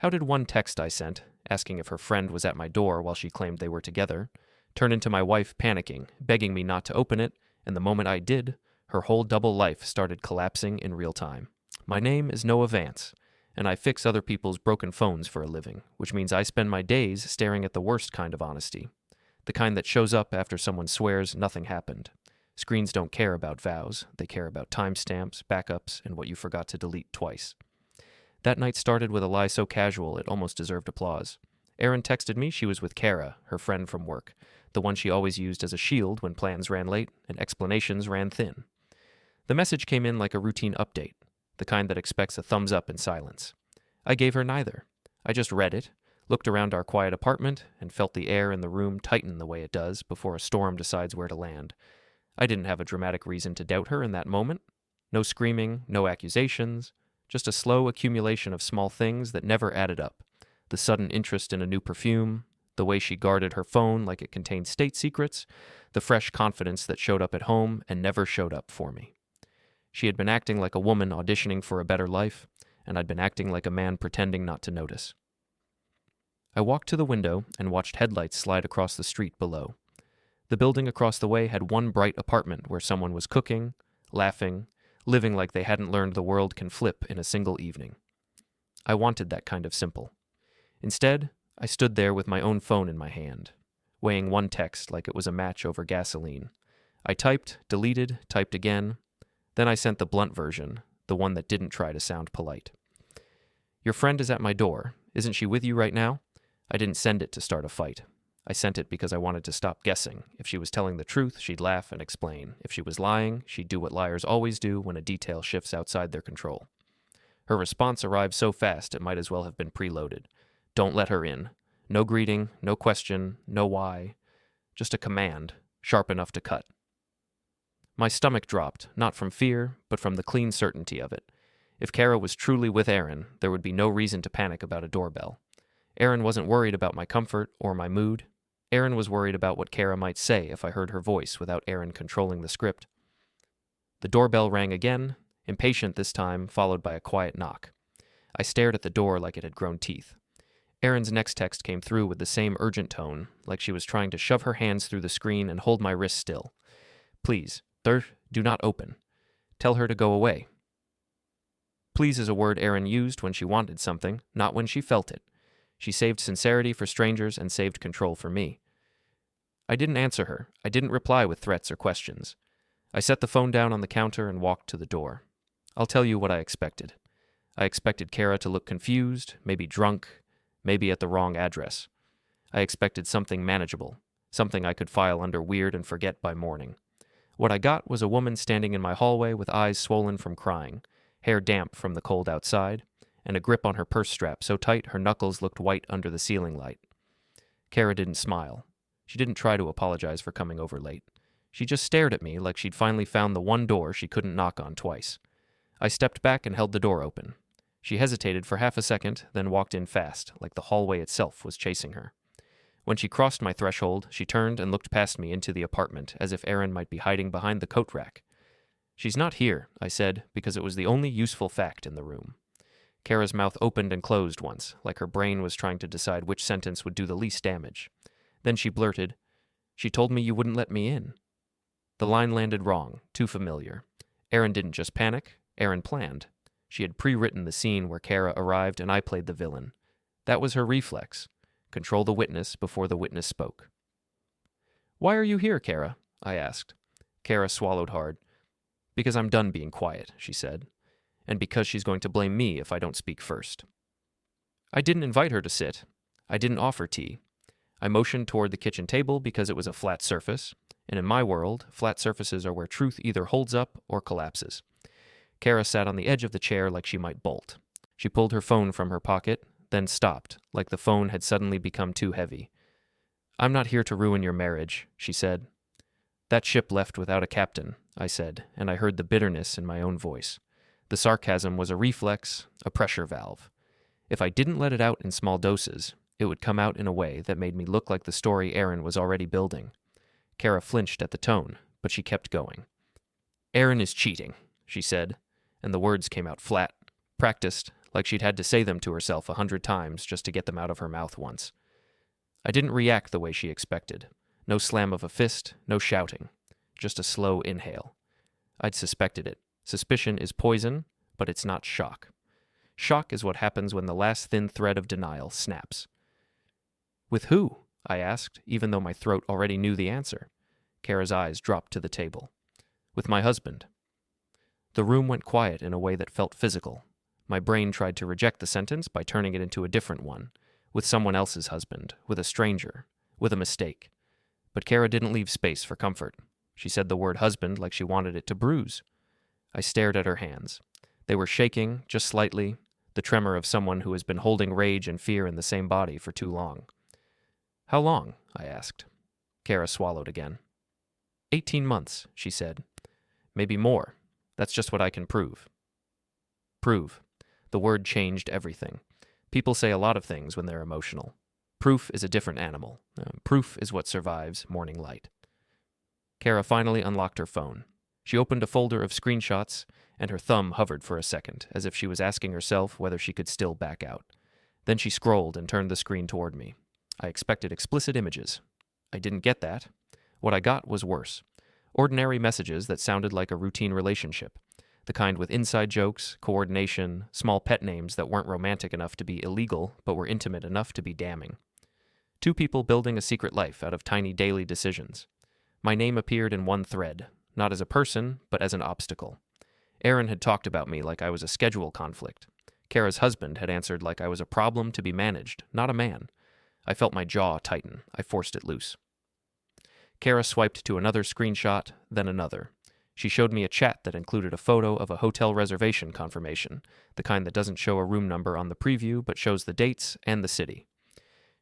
How did one text I sent, asking if her friend was at my door while she claimed they were together, turn into my wife panicking, begging me not to open it, and the moment I did, her whole double life started collapsing in real time? My name is Noah Vance, and I fix other people's broken phones for a living, which means I spend my days staring at the worst kind of honesty, the kind that shows up after someone swears nothing happened. Screens don't care about vows, they care about timestamps, backups, and what you forgot to delete twice. That night started with a lie so casual it almost deserved applause. Erin texted me she was with Kara, her friend from work, the one she always used as a shield when plans ran late and explanations ran thin. The message came in like a routine update, the kind that expects a thumbs up in silence. I gave her neither. I just read it, looked around our quiet apartment, and felt the air in the room tighten the way it does before a storm decides where to land. I didn't have a dramatic reason to doubt her in that moment. No screaming, no accusations, just a slow accumulation of small things that never added up. The sudden interest in a new perfume, the way she guarded her phone like it contained state secrets, the fresh confidence that showed up at home and never showed up for me. She had been acting like a woman auditioning for a better life, and I'd been acting like a man pretending not to notice. I walked to the window and watched headlights slide across the street below. The building across the way had one bright apartment where someone was cooking, laughing, living like they hadn't learned the world can flip in a single evening. I wanted that kind of simple. Instead, I stood there with my own phone in my hand, weighing one text like it was a match over gasoline. I typed, deleted, typed again. Then I sent the blunt version, the one that didn't try to sound polite. Your friend is at my door. Isn't she with you right now? I didn't send it to start a fight. I sent it because I wanted to stop guessing. If she was telling the truth, she'd laugh and explain. If she was lying, she'd do what liars always do when a detail shifts outside their control. Her response arrived so fast it might as well have been preloaded. Don't let her in. No greeting, no question, no why. Just a command, sharp enough to cut. My stomach dropped, not from fear, but from the clean certainty of it. If Kara was truly with Erin, there would be no reason to panic about a doorbell. Erin wasn't worried about my comfort or my mood. Erin was worried about what Kara might say if I heard her voice without Erin controlling the script. The doorbell rang again, impatient this time, followed by a quiet knock. I stared at the door like it had grown teeth. Erin's next text came through with the same urgent tone, like she was trying to shove her hands through the screen and hold my wrist still. Please, do not open. Tell her to go away. Please is a word Erin used when she wanted something, not when she felt it. She saved sincerity for strangers and saved control for me. I didn't answer her. I didn't reply with threats or questions. I set the phone down on the counter and walked to the door. I'll tell you what I expected. I expected Kara to look confused, maybe drunk, maybe at the wrong address. I expected something manageable, something I could file under weird and forget by morning. What I got was a woman standing in my hallway with eyes swollen from crying, hair damp from the cold outside, and a grip on her purse strap so tight her knuckles looked white under the ceiling light. Kara didn't smile. She didn't try to apologize for coming over late. She just stared at me like she'd finally found the one door she couldn't knock on twice. I stepped back and held the door open. She hesitated for half a second, then walked in fast, like the hallway itself was chasing her. When she crossed my threshold, she turned and looked past me into the apartment, as if Erin might be hiding behind the coat rack. She's not here, I said, because it was the only useful fact in the room. Kara's mouth opened and closed once, like her brain was trying to decide which sentence would do the least damage. Then she blurted, "She told me you wouldn't let me in." The line landed wrong, too familiar. Erin didn't just panic, Erin planned. She had pre-written the scene where Kara arrived and I played the villain. That was her reflex. Control the witness before the witness spoke. "Why are you here, Kara?" I asked. Kara swallowed hard. "Because I'm done being quiet," she said. "And because she's going to blame me if I don't speak first." I didn't invite her to sit. I didn't offer tea. I motioned toward the kitchen table because it was a flat surface, and in my world, flat surfaces are where truth either holds up or collapses. Kara sat on the edge of the chair like she might bolt. She pulled her phone from her pocket, then stopped, like the phone had suddenly become too heavy. "I'm not here to ruin your marriage," she said. "That ship left without a captain," I said, and I heard the bitterness in my own voice. The sarcasm was a reflex, a pressure valve. If I didn't let it out in small doses, it would come out in a way that made me look like the story Erin was already building. Kara flinched at the tone, but she kept going. "Erin is cheating," she said, and the words came out flat, practiced, like she'd had to say them to herself 100 times just to get them out of her mouth once. I didn't react the way she expected. No slam of a fist, no shouting. Just a slow inhale. I'd suspected it. Suspicion is poison, but it's not shock. Shock is what happens when the last thin thread of denial snaps. With who? I asked, even though my throat already knew the answer. Kara's eyes dropped to the table. With my husband. The room went quiet in a way that felt physical. My brain tried to reject the sentence by turning it into a different one. With someone else's husband, with a stranger, with a mistake. But Kara didn't leave space for comfort. She said the word husband like she wanted it to bruise. I stared at her hands. They were shaking, just slightly, the tremor of someone who has been holding rage and fear in the same body for too long. How long? I asked. Kara swallowed again. 18 months, she said. Maybe more. That's just what I can prove. Prove. The word changed everything. People say a lot of things when they're emotional. Proof is a different animal. Proof is what survives morning light. Kara finally unlocked her phone. She opened a folder of screenshots, and her thumb hovered for a second, as if she was asking herself whether she could still back out. Then she scrolled and turned the screen toward me. I expected explicit images. I didn't get that. What I got was worse. Ordinary messages that sounded like a routine relationship. The kind with inside jokes, coordination, small pet names that weren't romantic enough to be illegal, but were intimate enough to be damning. Two people building a secret life out of tiny daily decisions. My name appeared in one thread, not as a person, but as an obstacle. Erin had talked about me like I was a schedule conflict. Kara's husband had answered like I was a problem to be managed, not a man. I felt my jaw tighten. I forced it loose. Kara swiped to another screenshot, then another. She showed me a chat that included a photo of a hotel reservation confirmation, the kind that doesn't show a room number on the preview but shows the dates and the city.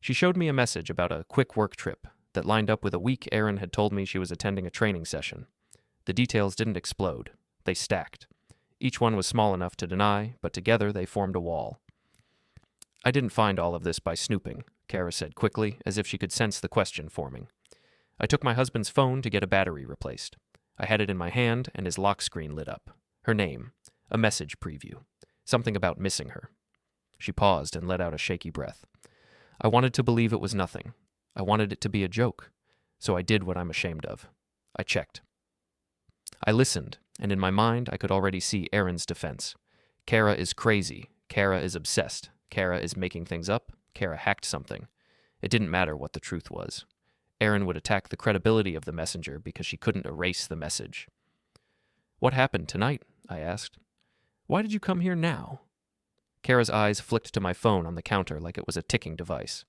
She showed me a message about a quick work trip that lined up with a week Erin had told me she was attending a training session. The details didn't explode. They stacked. Each one was small enough to deny, but together they formed a wall. I didn't find all of this by snooping, Kara said quickly, as if she could sense the question forming. I took my husband's phone to get a battery replaced. I had it in my hand, and his lock screen lit up. Her name. A message preview. Something about missing her. She paused and let out a shaky breath. I wanted to believe it was nothing. I wanted it to be a joke. So I did what I'm ashamed of. I checked. I listened, and in my mind I could already see Erin's defense. Kara is crazy. Kara is obsessed. Kara is making things up. Kara hacked something. It didn't matter what the truth was. Erin would attack the credibility of the messenger because she couldn't erase the message. What happened tonight? I asked. Why did you come here now? Kara's eyes flicked to my phone on the counter like it was a ticking device.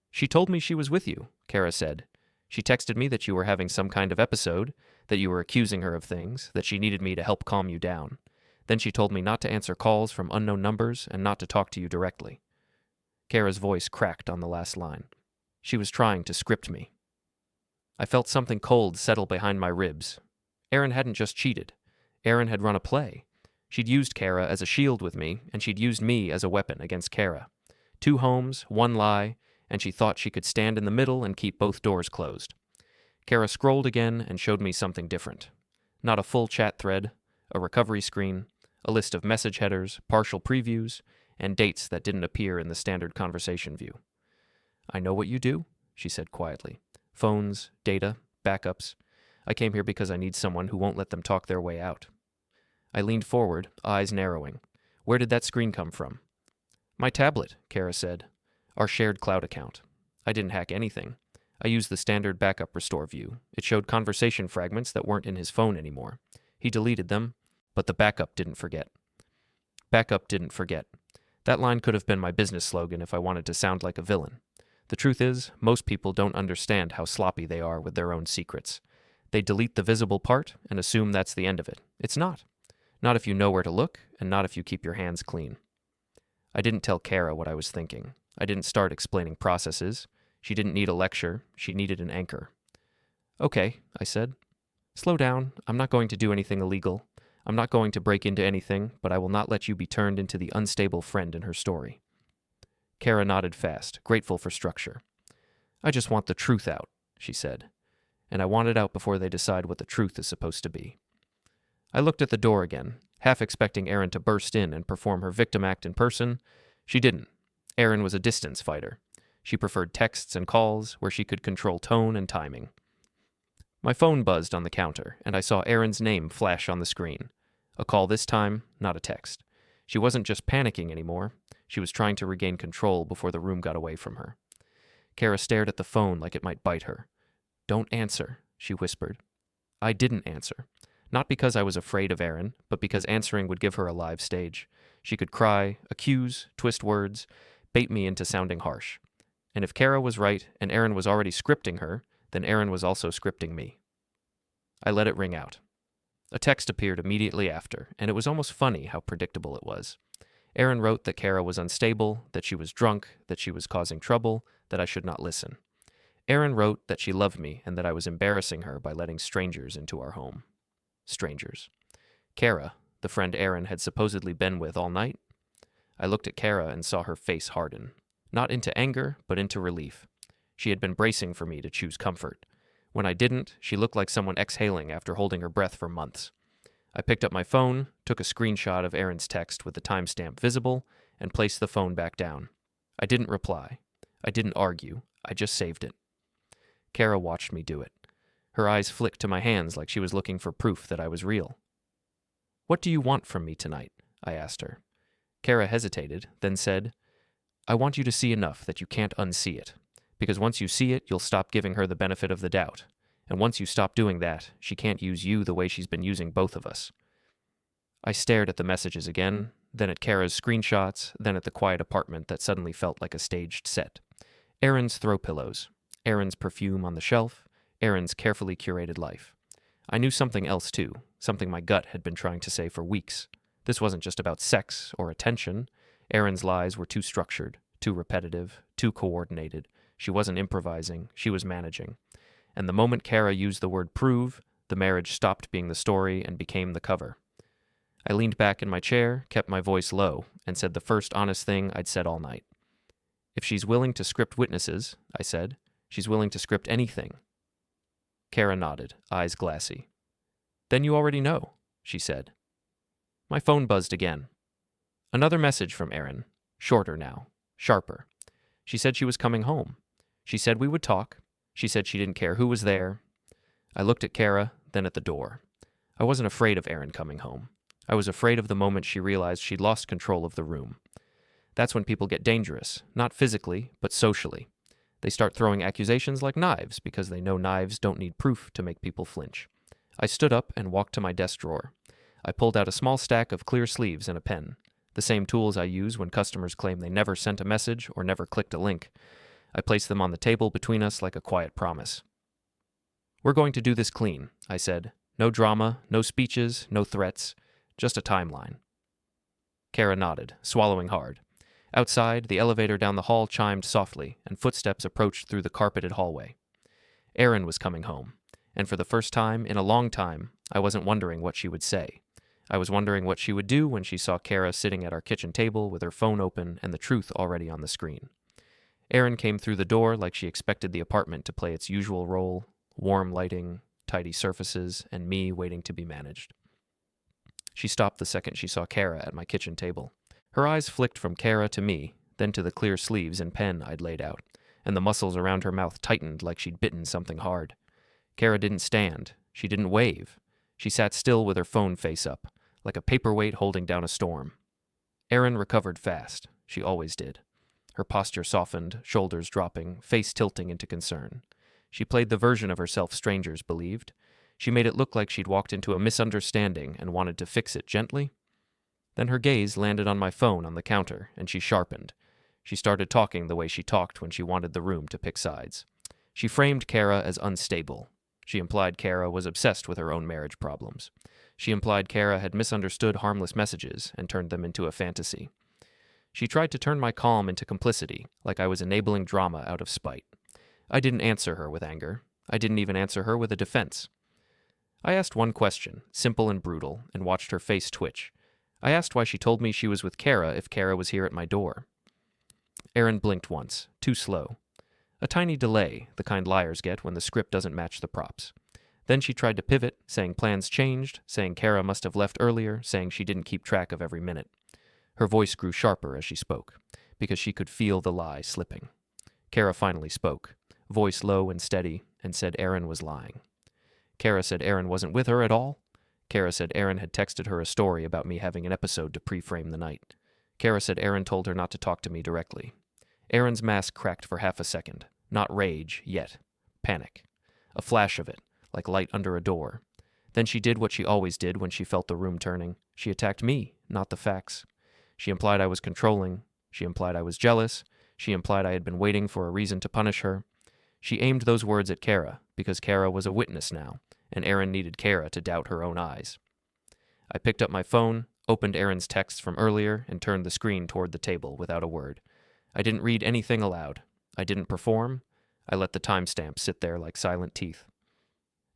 She told me she was with you, Kara said. She texted me that you were having some kind of episode, that you were accusing her of things, that she needed me to help calm you down. Then she told me not to answer calls from unknown numbers and not to talk to you directly. Kara's voice cracked on the last line. She was trying to script me. I felt something cold settle behind my ribs. Erin hadn't just cheated. Erin had run a play. She'd used Kara as a shield with me, and she'd used me as a weapon against Kara. 2 homes, 1 lie, and she thought she could stand in the middle and keep both doors closed. Kara scrolled again and showed me something different. Not a full chat thread, a recovery screen, a list of message headers, partial previews, and dates that didn't appear in the standard conversation view. I know what you do, she said quietly. Phones, data, backups. I came here because I need someone who won't let them talk their way out. I leaned forward, eyes narrowing. Where did that screen come from? My tablet, Kara said. Our shared cloud account. I didn't hack anything. I used the standard backup restore view. It showed conversation fragments that weren't in his phone anymore. He deleted them, but the backup didn't forget. Backup didn't forget. That line could have been my business slogan if I wanted to sound like a villain. The truth is, most people don't understand how sloppy they are with their own secrets. They delete the visible part and assume that's the end of it. It's not. Not if you know where to look, and not if you keep your hands clean. I didn't tell Kara what I was thinking. I didn't start explaining processes. She didn't need a lecture. She needed an anchor. Okay, I said. Slow down. I'm not going to do anything illegal. I'm not going to break into anything, but I will not let you be turned into the unstable friend in her story. Kara nodded fast, grateful for structure. I just want the truth out, she said. And I want it out before they decide what the truth is supposed to be. I looked at the door again. half expecting Erin to burst in and perform her victim act in person. She didn't. Erin was a distance fighter. She preferred texts and calls, where she could control tone and timing. My phone buzzed on the counter, and I saw Erin's name flash on the screen. A call this time, not a text. She wasn't just panicking anymore. She was trying to regain control before the room got away from her. Kara stared at the phone like it might bite her. "Don't answer," she whispered. I didn't answer. Not because I was afraid of Erin, but because answering would give her a live stage. She could cry, accuse, twist words, bait me into sounding harsh. And if Kara was right and Erin was already scripting her, then Erin was also scripting me. I let it ring out. A text appeared immediately after, and it was almost funny how predictable it was. Erin wrote that Kara was unstable, that she was drunk, that she was causing trouble, that I should not listen. Erin wrote that she loved me and that I was embarrassing her by letting strangers into our home. Strangers. Kara, the friend Erin had supposedly been with all night? I looked at Kara and saw her face harden. Not into anger, but into relief. She had been bracing for me to choose comfort. When I didn't, she looked like someone exhaling after holding her breath for months. I picked up my phone, took a screenshot of Erin's text with the timestamp visible, and placed the phone back down. I didn't reply. I didn't argue. I just saved it. Kara watched me do it. Her eyes flicked to my hands like she was looking for proof that I was real. "What do you want from me tonight?" I asked her. Kara hesitated, then said, "I want you to see enough that you can't unsee it. Because once you see it, you'll stop giving her the benefit of the doubt. And once you stop doing that, she can't use you the way she's been using both of us." I stared at the messages again, then at Kara's screenshots, then at the quiet apartment that suddenly felt like a staged set. Erin's throw pillows, Erin's perfume on the shelf, Erin's carefully curated life. I knew something else too, something my gut had been trying to say for weeks. This wasn't just about sex or attention. Erin's lies were too structured, too repetitive, too coordinated. She wasn't improvising, she was managing. And the moment Kara used the word prove, the marriage stopped being the story and became the cover. I leaned back in my chair, kept my voice low, and said the first honest thing I'd said all night. "If she's willing to script witnesses," I said, "she's willing to script anything." Kara nodded, eyes glassy. "Then you already know," she said. My phone buzzed again. Another message from Erin, shorter now, sharper. She said she was coming home. She said we would talk. She said she didn't care who was there. I looked at Kara, then at the door. I wasn't afraid of Erin coming home. I was afraid of the moment she realized she'd lost control of the room. That's when people get dangerous, not physically, but socially. They start throwing accusations like knives because they know knives don't need proof to make people flinch. I stood up and walked to my desk drawer. I pulled out a small stack of clear sleeves and a pen, the same tools I use when customers claim they never sent a message or never clicked a link. I placed them on the table between us like a quiet promise. "We're going to do this clean," I said. "No drama, no speeches, no threats, just a timeline." Kara nodded, swallowing hard. Outside, the elevator down the hall chimed softly, and footsteps approached through the carpeted hallway. Erin was coming home, and for the first time in a long time, I wasn't wondering what she would say. I was wondering what she would do when she saw Kara sitting at our kitchen table with her phone open and the truth already on the screen. Erin came through the door like she expected the apartment to play its usual role, warm lighting, tidy surfaces, and me waiting to be managed. She stopped the second she saw Kara at my kitchen table. Her eyes flicked from Kara to me, then to the clear sleeves and pen I'd laid out, and the muscles around her mouth tightened like she'd bitten something hard. Kara didn't stand. She didn't wave. She sat still with her phone face up, like a paperweight holding down a storm. Erin recovered fast. She always did. Her posture softened, shoulders dropping, face tilting into concern. She played the version of herself strangers believed. She made it look like she'd walked into a misunderstanding and wanted to fix it gently. Then her gaze landed on my phone on the counter, and she sharpened. She started talking the way she talked when she wanted the room to pick sides. She framed Kara as unstable. She implied Kara was obsessed with her own marriage problems. She implied Kara had misunderstood harmless messages and turned them into a fantasy. She tried to turn my calm into complicity, like I was enabling drama out of spite. I didn't answer her with anger. I didn't even answer her with a defense. I asked one question, simple and brutal, and watched her face twitch. I asked why she told me she was with Kara if Kara was here at my door. Erin blinked once, too slow. A tiny delay, the kind liars get when the script doesn't match the props. Then she tried to pivot, saying plans changed, saying Kara must have left earlier, saying she didn't keep track of every minute. Her voice grew sharper as she spoke, because she could feel the lie slipping. Kara finally spoke, voice low and steady, and said Erin was lying. Kara said Erin wasn't with her at all. Kara said Erin had texted her a story about me having an episode to pre-frame the night. Kara said Erin told her not to talk to me directly. Erin's mask cracked for half a second. Not rage, yet. Panic. A flash of it, like light under a door. Then she did what she always did when she felt the room turning. She attacked me, not the facts. She implied I was controlling. She implied I was jealous. She implied I had been waiting for a reason to punish her. She aimed those words at Kara, because Kara was a witness now, and Erin needed Kara to doubt her own eyes. I picked up my phone, opened Erin's texts from earlier, and turned the screen toward the table without a word. I didn't read anything aloud. I didn't perform. I let the timestamp sit there like silent teeth.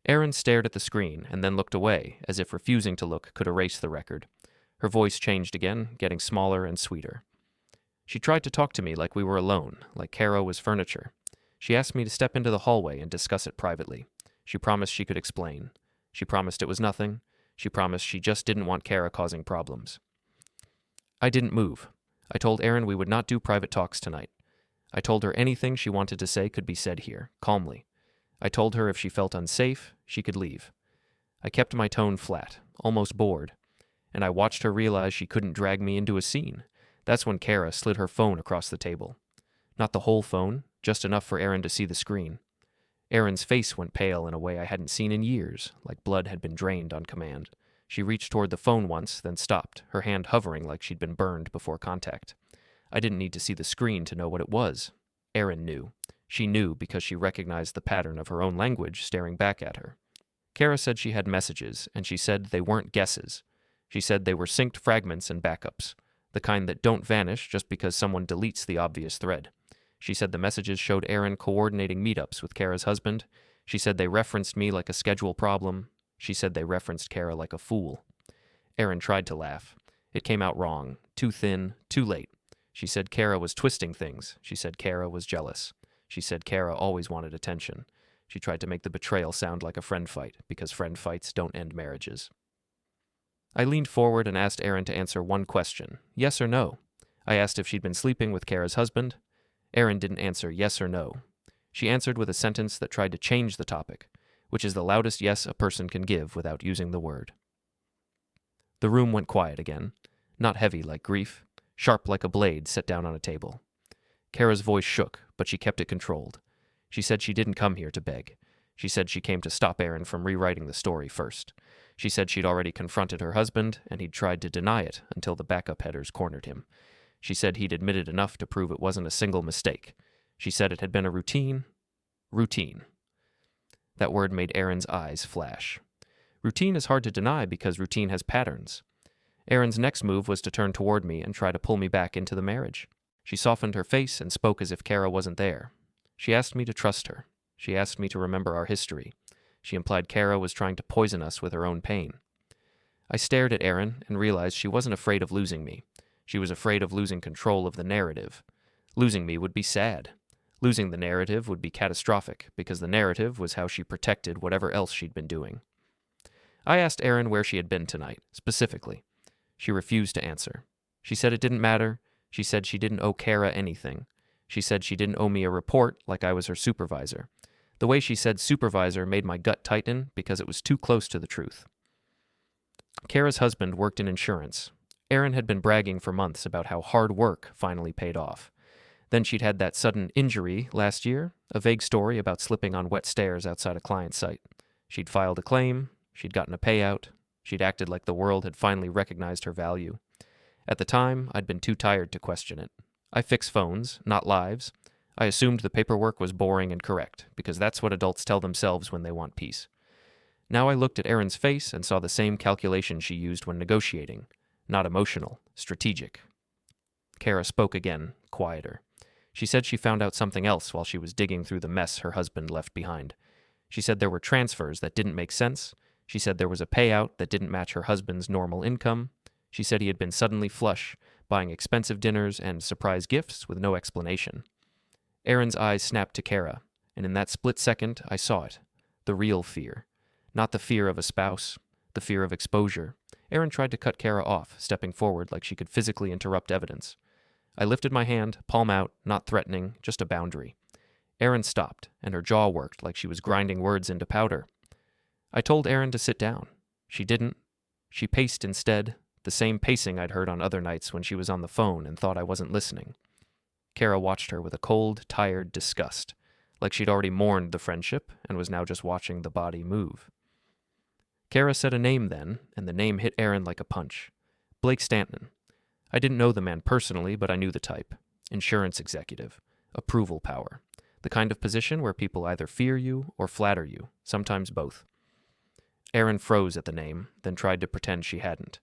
Erin stared at the screen and then looked away, as if refusing to look could erase the record. Her voice changed again, getting smaller and sweeter. She tried to talk to me like we were alone, like Kara was furniture. She asked me to step into the hallway and discuss it privately. She promised she could explain. She promised it was nothing. She promised she just didn't want Kara causing problems. I didn't move. I told Erin we would not do private talks tonight. I told her anything she wanted to say could be said here, calmly. I told her if she felt unsafe, she could leave. I kept my tone flat, almost bored, and I watched her realize she couldn't drag me into a scene. That's when Kara slid her phone across the table. Not the whole phone, just enough for Erin to see the screen. Erin's face went pale in a way I hadn't seen in years, like blood had been drained on command. She reached toward the phone once, then stopped, her hand hovering like she'd been burned before contact. I didn't need to see the screen to know what it was. Erin knew. She knew because she recognized the pattern of her own language staring back at her. Kara said she had messages, and she said they weren't guesses. She said they were synced fragments and backups, the kind that don't vanish just because someone deletes the obvious thread. She said the messages showed Erin coordinating meetups with Kara's husband. She said they referenced me like a schedule problem. She said they referenced Kara like a fool. Erin tried to laugh. It came out wrong, too thin, too late. She said Kara was twisting things. She said Kara was jealous. She said Kara always wanted attention. She tried to make the betrayal sound like a friend fight, because friend fights don't end marriages. I leaned forward and asked Erin to answer one question, yes or no. I asked if she'd been sleeping with Kara's husband. Erin didn't answer yes or no. She answered with a sentence that tried to change the topic, which is the loudest yes a person can give without using the word. The room went quiet again, not heavy like grief, sharp like a blade set down on a table. Kara's voice shook, but she kept it controlled. She said she didn't come here to beg. She said she came to stop Erin from rewriting the story first. She said she'd already confronted her husband, and he'd tried to deny it until the backup headers cornered him. She said he'd admitted enough to prove it wasn't a single mistake. She said it had been a routine. Routine. That word made Erin's eyes flash. Routine is hard to deny because routine has patterns. Erin's next move was to turn toward me and try to pull me back into the marriage. She softened her face and spoke as if Kara wasn't there. She asked me to trust her. She asked me to remember our history. She implied Kara was trying to poison us with her own pain. I stared at Erin and realized she wasn't afraid of losing me. She was afraid of losing control of the narrative. Losing me would be sad. Losing the narrative would be catastrophic, because the narrative was how she protected whatever else she'd been doing. I asked Erin where she had been tonight, specifically. She refused to answer. She said it didn't matter. She said she didn't owe Kara anything. She said she didn't owe me a report like I was her supervisor. The way she said supervisor made my gut tighten because it was too close to the truth. Kara's husband worked in insurance. Erin had been bragging for months about how hard work finally paid off. Then she'd had that sudden injury last year, a vague story about slipping on wet stairs outside a client site. She'd filed a claim. She'd gotten a payout. She'd acted like the world had finally recognized her value. At the time, I'd been too tired to question it. I fix phones, not lives. I assumed the paperwork was boring and correct, because that's what adults tell themselves when they want peace. Now I looked at Erin's face and saw the same calculation she used when negotiating. Not emotional, strategic. Kara spoke again, quieter. She said she found out something else while she was digging through the mess her husband left behind. She said there were transfers that didn't make sense. She said there was a payout that didn't match her husband's normal income. She said he had been suddenly flush, buying expensive dinners and surprise gifts with no explanation. Erin's eyes snapped to Kara, and in that split second I saw it. The real fear. Not the fear of a spouse, the fear of exposure. Erin tried to cut Kara off, stepping forward like she could physically interrupt evidence. I lifted my hand, palm out, not threatening, just a boundary. Erin stopped, and her jaw worked like she was grinding words into powder. I told Erin to sit down. She didn't. She paced instead, the same pacing I'd heard on other nights when she was on the phone and thought I wasn't listening. Kara watched her with a cold, tired disgust, like she'd already mourned the friendship and was now just watching the body move. Kara said a name then, and the name hit Erin like a punch. Blake Stanton. I didn't know the man personally, but I knew the type. Insurance executive. Approval power. The kind of position where people either fear you or flatter you, sometimes both. Erin froze at the name, then tried to pretend she hadn't.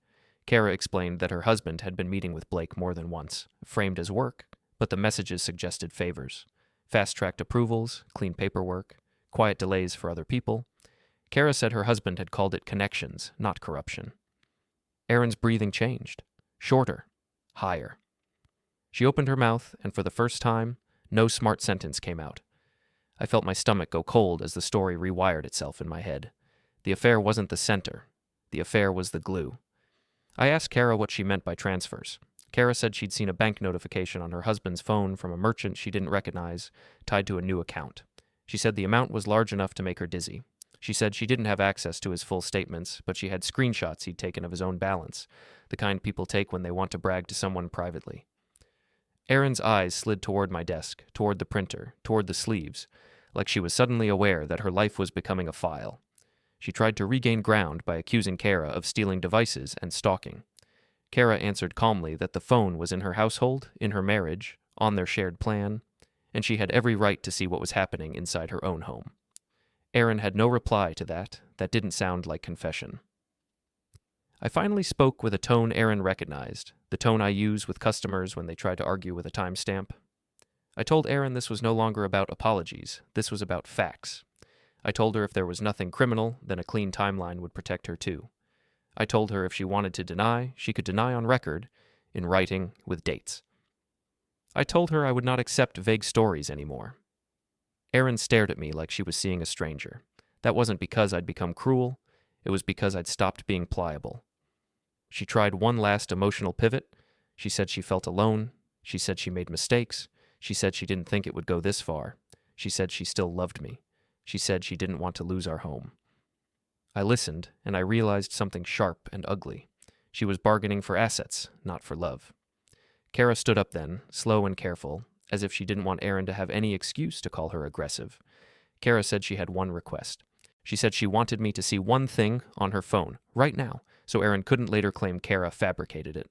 Kara explained that her husband had been meeting with Blake more than once, framed as work, but the messages suggested favors. Fast-tracked approvals, clean paperwork, quiet delays for other people. Kara said her husband had called it connections, not corruption. Erin's breathing changed. Shorter. Higher. She opened her mouth, and for the first time, no smart sentence came out. I felt my stomach go cold as the story rewired itself in my head. The affair wasn't the center. The affair was the glue. I asked Kara what she meant by transfers. Kara said she'd seen a bank notification on her husband's phone from a merchant she didn't recognize, tied to a new account. She said the amount was large enough to make her dizzy. She said she didn't have access to his full statements, but she had screenshots he'd taken of his own balance, the kind people take when they want to brag to someone privately. Erin's eyes slid toward my desk, toward the printer, toward the sleeves, like she was suddenly aware that her life was becoming a file. She tried to regain ground by accusing Kara of stealing devices and stalking. Kara answered calmly that the phone was in her household, in her marriage, on their shared plan, and she had every right to see what was happening inside her own home. Erin had no reply to that. That didn't sound like confession. I finally spoke with a tone Erin recognized, the tone I use with customers when they try to argue with a timestamp. I told Erin this was no longer about apologies. This was about facts. I told her if there was nothing criminal, then a clean timeline would protect her too. I told her if she wanted to deny, she could deny on record, in writing, with dates. I told her I would not accept vague stories anymore. Erin stared at me like she was seeing a stranger. That wasn't because I'd become cruel. It was because I'd stopped being pliable. She tried one last emotional pivot. She said she felt alone. She said she made mistakes. She said she didn't think it would go this far. She said she still loved me. She said she didn't want to lose our home. I listened, and I realized something sharp and ugly. She was bargaining for assets, not for love. Kara stood up then, slow and careful, as if she didn't want Erin to have any excuse to call her aggressive. Kara said she had one request. She said she wanted me to see one thing on her phone, right now, so Erin couldn't later claim Kara fabricated it.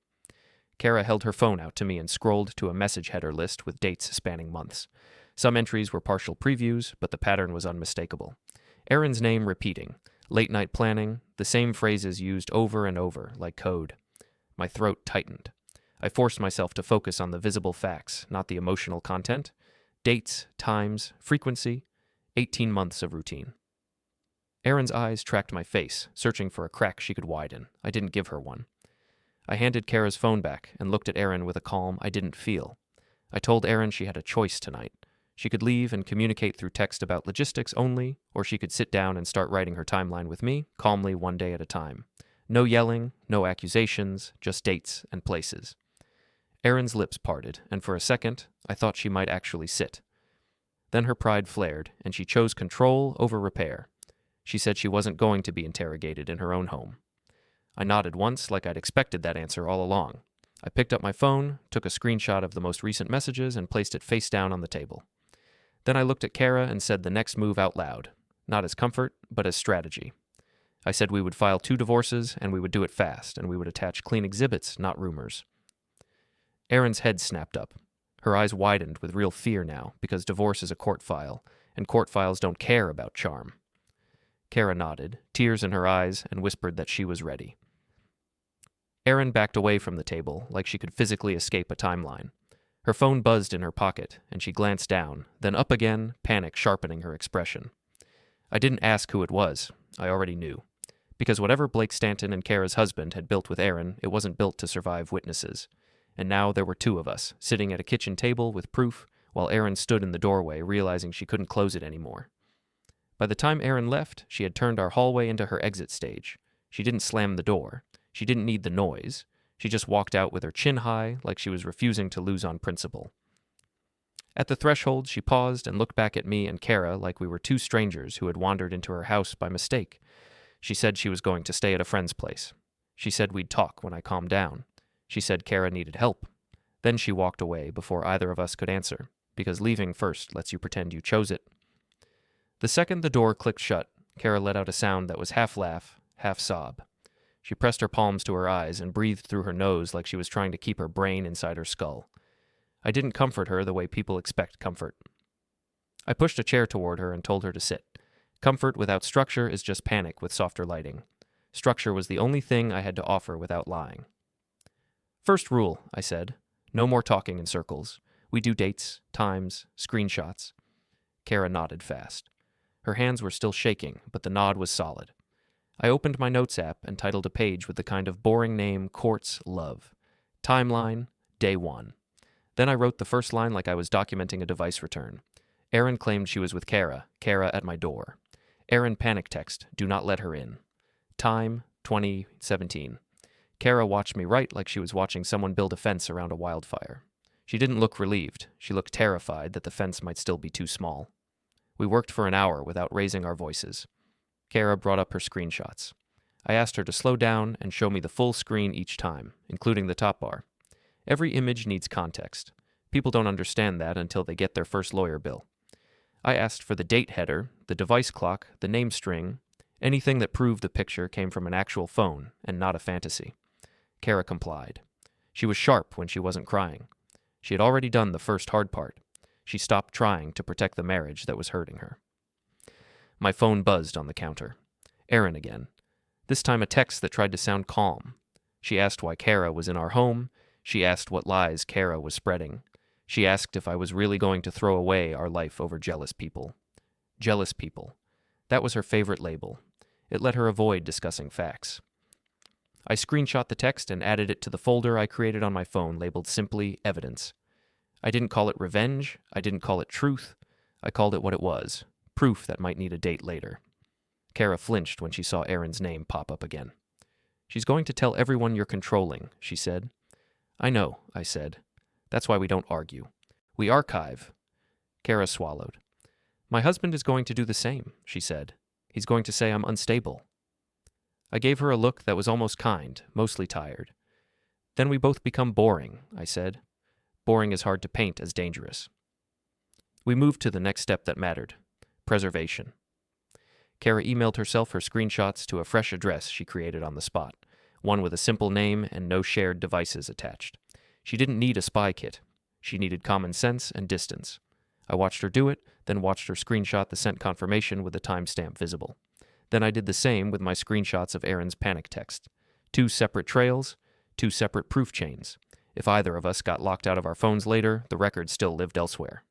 Kara held her phone out to me and scrolled to a message header list with dates spanning months. Some entries were partial previews, but the pattern was unmistakable. Erin's name repeating, late-night planning, the same phrases used over and over, like code. My throat tightened. I forced myself to focus on the visible facts, not the emotional content. Dates, times, frequency, 18 months of routine. Erin's eyes tracked my face, searching for a crack she could widen. I didn't give her one. I handed Kara's phone back and looked at Erin with a calm I didn't feel. I told Erin she had a choice tonight. She could leave and communicate through text about logistics only, or she could sit down and start writing her timeline with me, calmly one day at a time. No yelling, no accusations, just dates and places. Erin's lips parted, and for a second, I thought she might actually sit. Then her pride flared, and she chose control over repair. She said she wasn't going to be interrogated in her own home. I nodded once, like I'd expected that answer all along. I picked up my phone, took a screenshot of the most recent messages, and placed it face down on the table. Then I looked at Kara and said the next move out loud, not as comfort, but as strategy. I said we would file 2 divorces, and we would do it fast, and we would attach clean exhibits, not rumors. Erin's head snapped up. Her eyes widened with real fear now, because divorce is a court file, and court files don't care about charm. Kara nodded, tears in her eyes, and whispered that she was ready. Erin backed away from the table, like she could physically escape a timeline. Her phone buzzed in her pocket, and she glanced down, then up again, panic sharpening her expression. I didn't ask who it was. I already knew. Because whatever Blake Stanton and Kara's husband had built with Erin, it wasn't built to survive witnesses. And now there were 2 of us, sitting at a kitchen table with proof, while Erin stood in the doorway, realizing she couldn't close it anymore. By the time Erin left, she had turned our hallway into her exit stage. She didn't slam the door. She didn't need the noise. She just walked out with her chin high, like she was refusing to lose on principle. At the threshold, she paused and looked back at me and Kara like we were two strangers who had wandered into her house by mistake. She said she was going to stay at a friend's place. She said we'd talk when I calmed down. She said Kara needed help. Then she walked away before either of us could answer, because leaving first lets you pretend you chose it. The second the door clicked shut, Kara let out a sound that was half laugh, half sob. She pressed her palms to her eyes and breathed through her nose like she was trying to keep her brain inside her skull. I didn't comfort her the way people expect comfort. I pushed a chair toward her and told her to sit. Comfort without structure is just panic with softer lighting. Structure was the only thing I had to offer without lying. First rule, I said. No more talking in circles. We do dates, times, screenshots. Kara nodded fast. Her hands were still shaking, but the nod was solid. I opened my notes app and titled a page with the kind of boring name Quartz Love. Timeline, Day 1. Then I wrote the first line like I was documenting a device return. Erin claimed she was with Kara at my door. Erin panic text, do not let her in. Time, 2017. Kara watched me write like she was watching someone build a fence around a wildfire. She didn't look relieved. She looked terrified that the fence might still be too small. We worked for an hour without raising our voices. Kara brought up her screenshots. I asked her to slow down and show me the full screen each time, including the top bar. Every image needs context. People don't understand that until they get their first lawyer bill. I asked for the date header, the device clock, the name string, anything that proved the picture came from an actual phone and not a fantasy. Kara complied. She was sharp when she wasn't crying. She had already done the first hard part. She stopped trying to protect the marriage that was hurting her. My phone buzzed on the counter. Erin again. This time a text that tried to sound calm. She asked why Kara was in our home. She asked what lies Kara was spreading. She asked if I was really going to throw away our life over jealous people. Jealous people. That was her favorite label. It let her avoid discussing facts. I screenshot the text and added it to the folder I created on my phone labeled simply Evidence. I didn't call it revenge. I didn't call it truth. I called it what it was. Proof that might need a date later. Kara flinched when she saw Erin's name pop up again. She's going to tell everyone you're controlling, she said. I know, I said. That's why we don't argue. We archive. Kara swallowed. My husband is going to do the same, she said. He's going to say I'm unstable. I gave her a look that was almost kind, mostly tired. Then we both become boring, I said. Boring is hard to paint as dangerous. We moved to the next step that mattered. Preservation. Kara emailed herself her screenshots to a fresh address she created on the spot, one with a simple name and no shared devices attached. She didn't need a spy kit. She needed common sense and distance. I watched her do it, then watched her screenshot the sent confirmation with the timestamp visible. Then I did the same with my screenshots of Erin's panic text. 2 separate trails, 2 separate proof chains. If either of us got locked out of our phones later, the record still lived elsewhere.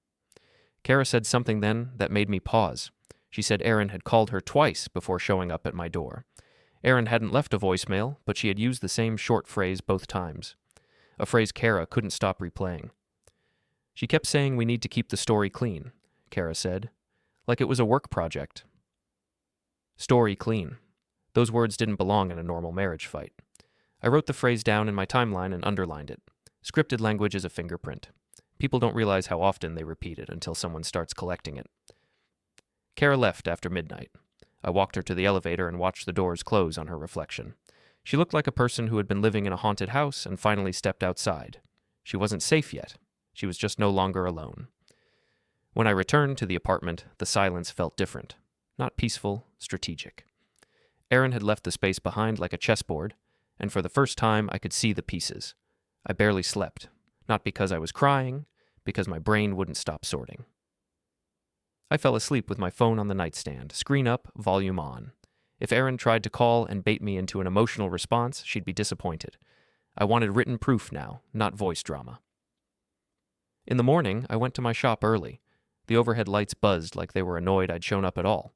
Kara said something then that made me pause. She said Erin had called her twice before showing up at my door. Erin hadn't left a voicemail, but she had used the same short phrase both times. A phrase Kara couldn't stop replaying. She kept saying we need to keep the story clean, Kara said, like it was a work project. Story clean. Those words didn't belong in a normal marriage fight. I wrote the phrase down in my timeline and underlined it. Scripted language is a fingerprint. People don't realize how often they repeat it until someone starts collecting it. Kara left after midnight. I walked her to the elevator and watched the doors close on her reflection. She looked like a person who had been living in a haunted house and finally stepped outside. She wasn't safe yet. She was just no longer alone. When I returned to the apartment, the silence felt different. Not peaceful, strategic. Erin had left the space behind like a chessboard, and for the first time I could see the pieces. I barely slept, not because I was crying, because my brain wouldn't stop sorting. I fell asleep with my phone on the nightstand, screen up, volume on. If Erin tried to call and bait me into an emotional response, she'd be disappointed. I wanted written proof now, not voice drama. In the morning, I went to my shop early. The overhead lights buzzed like they were annoyed I'd shown up at all.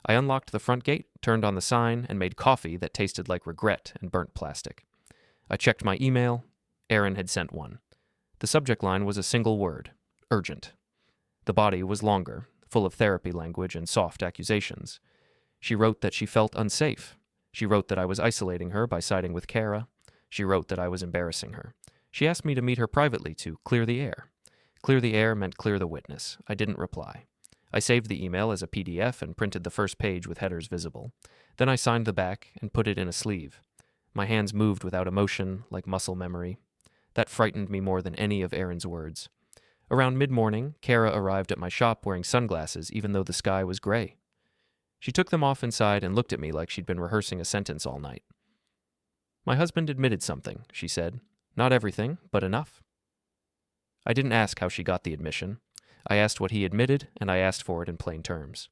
I unlocked the front gate, turned on the sign, and made coffee that tasted like regret and burnt plastic. I checked my email. Erin had sent one. The subject line was a single word, urgent. The body was longer, full of therapy language and soft accusations. She wrote that she felt unsafe. She wrote that I was isolating her by siding with Kara. She wrote that I was embarrassing her. She asked me to meet her privately to clear the air. Clear the air meant clear the witness. I didn't reply. I saved the email as a PDF and printed the first page with headers visible. Then I signed the back and put it in a sleeve. My hands moved without emotion, like muscle memory. That frightened me more than any of Erin's words. Around mid-morning, Kara arrived at my shop wearing sunglasses even though the sky was gray. She took them off inside and looked at me like she'd been rehearsing a sentence all night. My husband admitted something, she said. Not everything, but enough. I didn't ask how she got the admission. I asked what he admitted, and I asked for it in plain terms.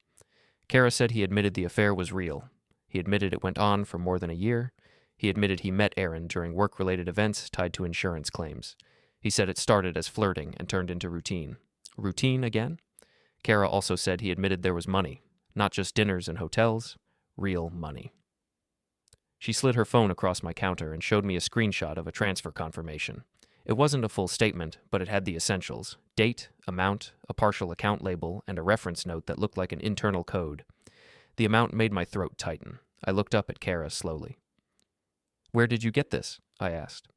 Kara said he admitted the affair was real. He admitted it went on for more than a year. He admitted he met Erin during work-related events tied to insurance claims. He said it started as flirting and turned into routine. Routine again? Kara also said he admitted there was money. Not just dinners and hotels, real money. She slid her phone across my counter and showed me a screenshot of a transfer confirmation. It wasn't a full statement, but it had the essentials: date, amount, a partial account label, and a reference note that looked like an internal code. The amount made my throat tighten. I looked up at Kara slowly. "Where did you get this?" I asked.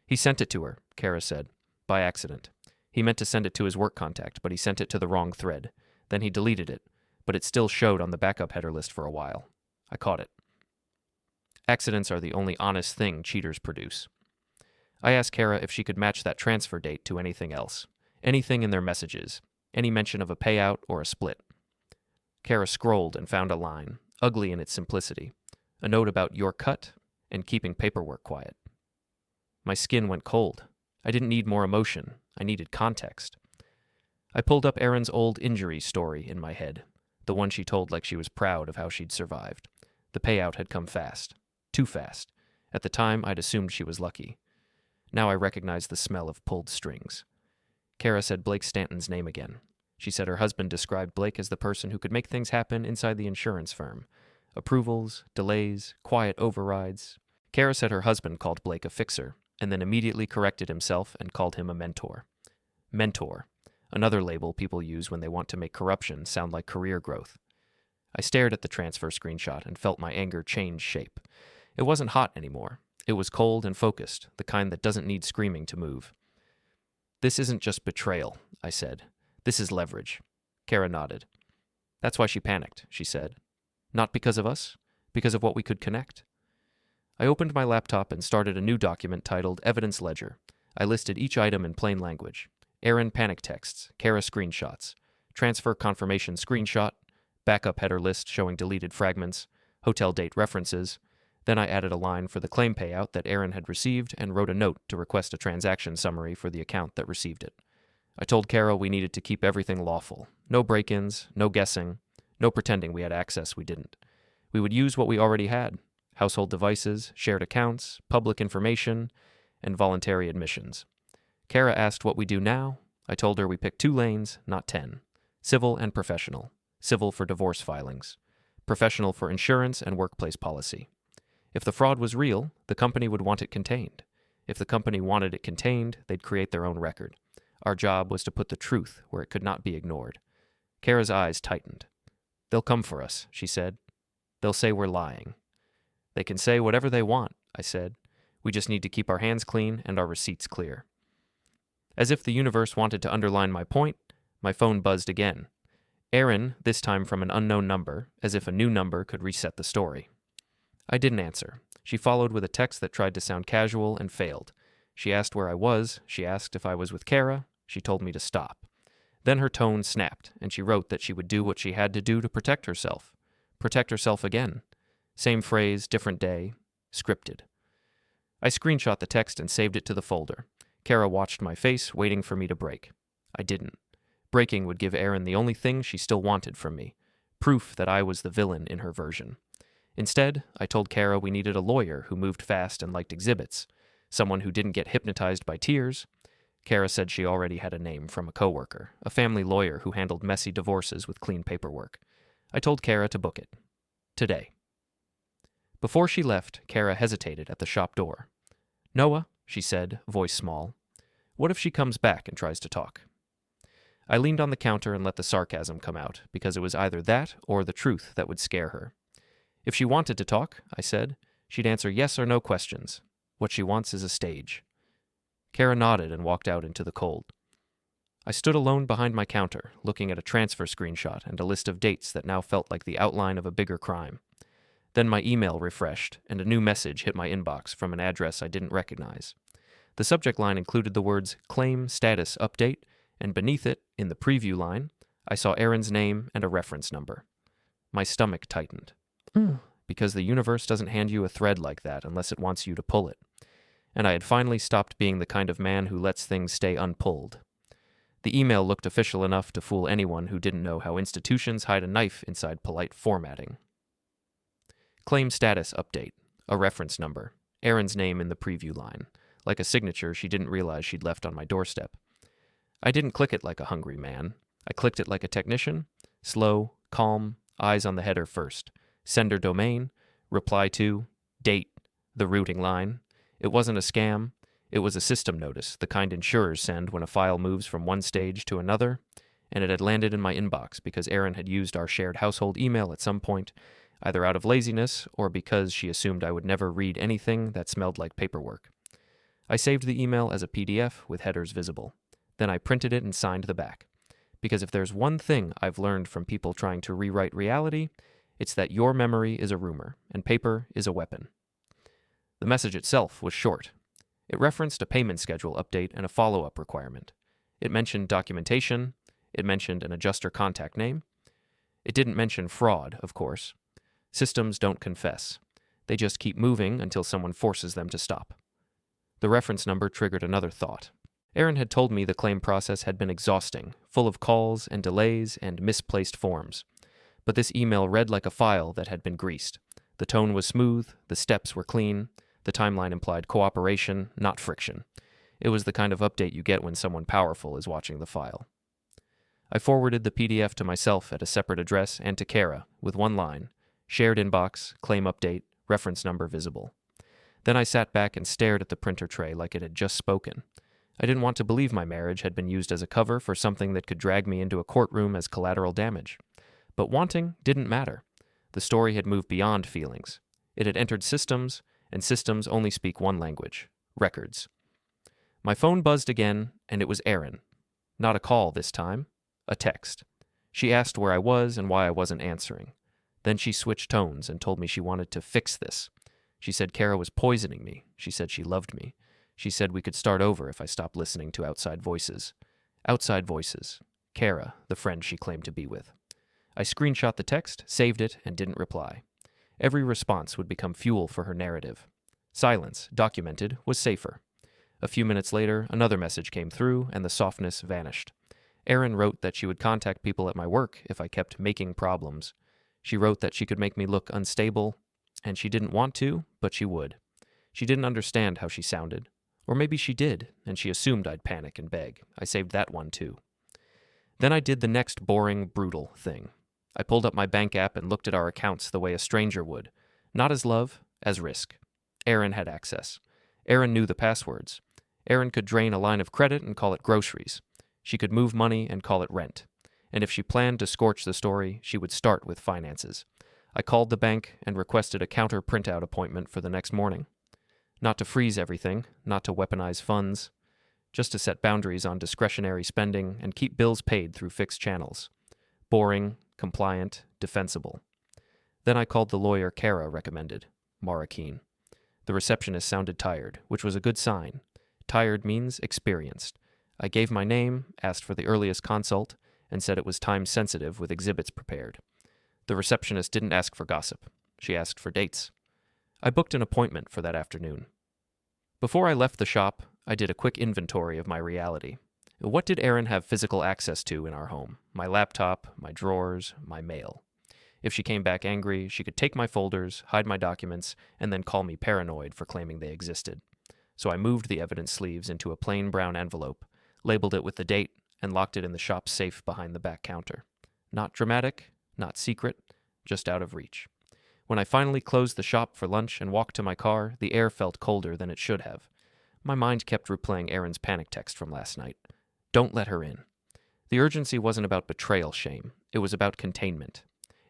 "He sent it to her," Kara said, "by accident. He meant to send it to his work contact, but he sent it to the wrong thread. Then he deleted it, but it still showed on the backup header list for a while. I caught it." Accidents are the only honest thing cheaters produce. I asked Kara if she could match that transfer date to anything else. Anything in their messages. Any mention of a payout or a split. Kara scrolled and found a line, ugly in its simplicity. A note about your cut and keeping paperwork quiet. My skin went cold. I didn't need more emotion. I needed context. I pulled up Erin's old injury story in my head, the one she told like she was proud of how she'd survived. The payout had come fast. Too fast. At the time, I'd assumed she was lucky. Now I recognized the smell of pulled strings. Kara said Blake Stanton's name again. She said her husband described Blake as the person who could make things happen inside the insurance firm. Approvals, delays, quiet overrides. Kara said her husband called Blake a fixer, and then immediately corrected himself and called him a mentor. Mentor. Another label people use when they want to make corruption sound like career growth. I stared at the transfer screenshot and felt my anger change shape. It wasn't hot anymore. It was cold and focused, the kind that doesn't need screaming to move. "This isn't just betrayal," I said. "This is leverage." Kara nodded. "That's why she panicked," she said. "Not because of us, because of what we could connect." I opened my laptop and started a new document titled Evidence Ledger. I listed each item in plain language. Erin panic texts, Kara screenshots, transfer confirmation screenshot, backup header list showing deleted fragments, hotel date references. Then I added a line for the claim payout that Erin had received and wrote a note to request a transaction summary for the account that received it. I told Kara we needed to keep everything lawful. No break-ins, no guessing, no pretending we had access we didn't. We would use what we already had: household devices, shared accounts, public information, and voluntary admissions. Kara asked what we do now. I told her we picked 2 lanes, not 10. Civil and professional. Civil for divorce filings. Professional for insurance and workplace policy. If the fraud was real, the company would want it contained. If the company wanted it contained, they'd create their own record. Our job was to put the truth where it could not be ignored. Kara's eyes tightened. "They'll come for us," she said. "They'll say we're lying." "They can say whatever they want," I said. "We just need to keep our hands clean and our receipts clear." As if the universe wanted to underline my point, my phone buzzed again. Erin, this time from an unknown number, as if a new number could reset the story. I didn't answer. She followed with a text that tried to sound casual and failed. She asked where I was. She asked if I was with Kara. She told me to stop. Then her tone snapped, and she wrote that she would do what she had to do to protect herself. Protect herself again. Same phrase, different day. Scripted. I screenshot the text and saved it to the folder. Kara watched my face, waiting for me to break. I didn't. Breaking would give Erin the only thing she still wanted from me: proof that I was the villain in her version. Instead, I told Kara we needed a lawyer who moved fast and liked exhibits, someone who didn't get hypnotized by tears. Kara said she already had a name from a coworker, a family lawyer who handled messy divorces with clean paperwork. I told Kara to book it. Today. Before she left, Kara hesitated at the shop door. "Noah," she said, voice small, "what if she comes back and tries to talk?" I leaned on the counter and let the sarcasm come out, because it was either that or the truth that would scare her. If she wanted to talk, I said, she'd answer yes or no questions. What she wants is a stage. Kara nodded and walked out into the cold. I stood alone behind my counter, looking at a transfer screenshot and a list of dates that now felt like the outline of a bigger crime. Then my email refreshed, and a new message hit my inbox from an address I didn't recognize. The subject line included the words "Claim Status Update," and beneath it, in the preview line, I saw Erin's name and a reference number. My stomach tightened. Because the universe doesn't hand you a thread like that unless it wants you to pull it. And I had finally stopped being the kind of man who lets things stay unpulled. The email looked official enough to fool anyone who didn't know how institutions hide a knife inside polite formatting. Claim Status Update, a reference number, Erin's name in the preview line, like a signature she didn't realize she'd left on my doorstep. I didn't click it like a hungry man. I clicked it like a technician, slow, calm, eyes on the header first. Sender domain, reply to, date, the routing line. It wasn't a scam. It was a system notice, the kind insurers send when a file moves from one stage to another, and it had landed in my inbox because Erin had used our shared household email at some point, either out of laziness or because she assumed I would never read anything that smelled like paperwork. I saved the email as a PDF with headers visible. Then I printed it and signed the back. Because if there's one thing I've learned from people trying to rewrite reality, it's that your memory is a rumor, and paper is a weapon. The message itself was short. It referenced a payment schedule update and a follow-up requirement. It mentioned documentation. It mentioned an adjuster contact name. It didn't mention fraud, of course. Systems don't confess. They just keep moving until someone forces them to stop. The reference number triggered another thought. Erin had told me the claim process had been exhausting, full of calls and delays and misplaced forms. But this email read like a file that had been greased. The tone was smooth, the steps were clean, the timeline implied cooperation, not friction. It was the kind of update you get when someone powerful is watching the file. I forwarded the PDF to myself at a separate address and to Kara, with one line, shared inbox, claim update, reference number visible. Then I sat back and stared at the printer tray like it had just spoken. I didn't want to believe my marriage had been used as a cover for something that could drag me into a courtroom as collateral damage. But wanting didn't matter. The story had moved beyond feelings. It had entered systems, and systems only speak one language: records. My phone buzzed again, and it was Erin. Not a call this time, a text. She asked where I was and why I wasn't answering. Then she switched tones and told me she wanted to fix this. She said Kara was poisoning me. She said she loved me. She said we could start over if I stopped listening to outside voices. Outside voices. Kara, the friend she claimed to be with. I screenshot the text, saved it, and didn't reply. Every response would become fuel for her narrative. Silence, documented, was safer. A few minutes later, another message came through, and the softness vanished. Erin wrote that she would contact people at my work if I kept making problems. She wrote that she could make me look unstable, and she didn't want to, but she would. She didn't understand how she sounded. Or maybe she did, and she assumed I'd panic and beg. I saved that one too. Then I did the next boring, brutal thing. I pulled up my bank app and looked at our accounts the way a stranger would. Not as love, as risk. Erin had access. Erin knew the passwords. Erin could drain a line of credit and call it groceries. She could move money and call it rent. And if she planned to scorch the story, she would start with finances. I called the bank and requested a counter printout appointment for the next morning. Not to freeze everything, not to weaponize funds, just to set boundaries on discretionary spending and keep bills paid through fixed channels. Boring, compliant, defensible. Then I called the lawyer Kara recommended, Mara Keene. The receptionist sounded tired, which was a good sign. Tired means experienced. I gave my name, asked for the earliest consult, and said it was time-sensitive with exhibits prepared. The receptionist didn't ask for gossip. She asked for dates. I booked an appointment for that afternoon. Before I left the shop, I did a quick inventory of my reality. What did Erin have physical access to in our home? My laptop, my drawers, my mail. If she came back angry, she could take my folders, hide my documents, and then call me paranoid for claiming they existed. So I moved the evidence sleeves into a plain brown envelope, labeled it with the date, and locked it in the shop's safe behind the back counter. Not dramatic, not secret, just out of reach. When I finally closed the shop for lunch and walked to my car, the air felt colder than it should have. My mind kept replaying Erin's panic text from last night. Don't let her in. The urgency wasn't about betrayal shame. It was about containment.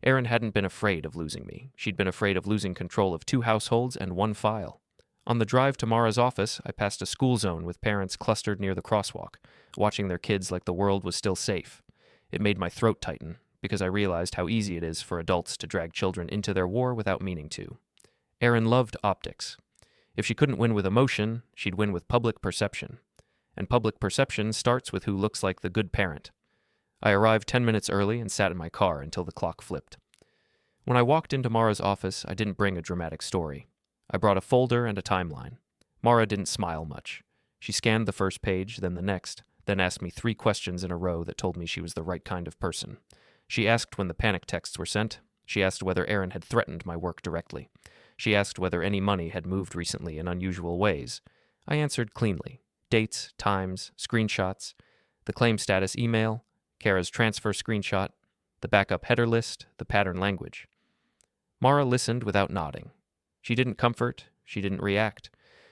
Erin hadn't been afraid of losing me. She'd been afraid of losing control of 2 households and 1 file. On the drive to Mara's office, I passed a school zone with parents clustered near the crosswalk, watching their kids like the world was still safe. It made my throat tighten, because I realized how easy it is for adults to drag children into their war without meaning to. Erin loved optics. If she couldn't win with emotion, she'd win with public perception. And public perception starts with who looks like the good parent. I arrived 10 minutes early and sat in my car until the clock flipped. When I walked into Mara's office, I didn't bring a dramatic story. I brought a folder and a timeline. Mara didn't smile much. She scanned the first page, then the next, then asked me 3 questions in a row that told me she was the right kind of person. She asked when the panic texts were sent. She asked whether Erin had threatened my work directly. She asked whether any money had moved recently in unusual ways. I answered cleanly. Dates, times, screenshots, the claim status email, Kara's transfer screenshot, the backup header list, the pattern language. Mara listened without nodding. She didn't comfort, she didn't react.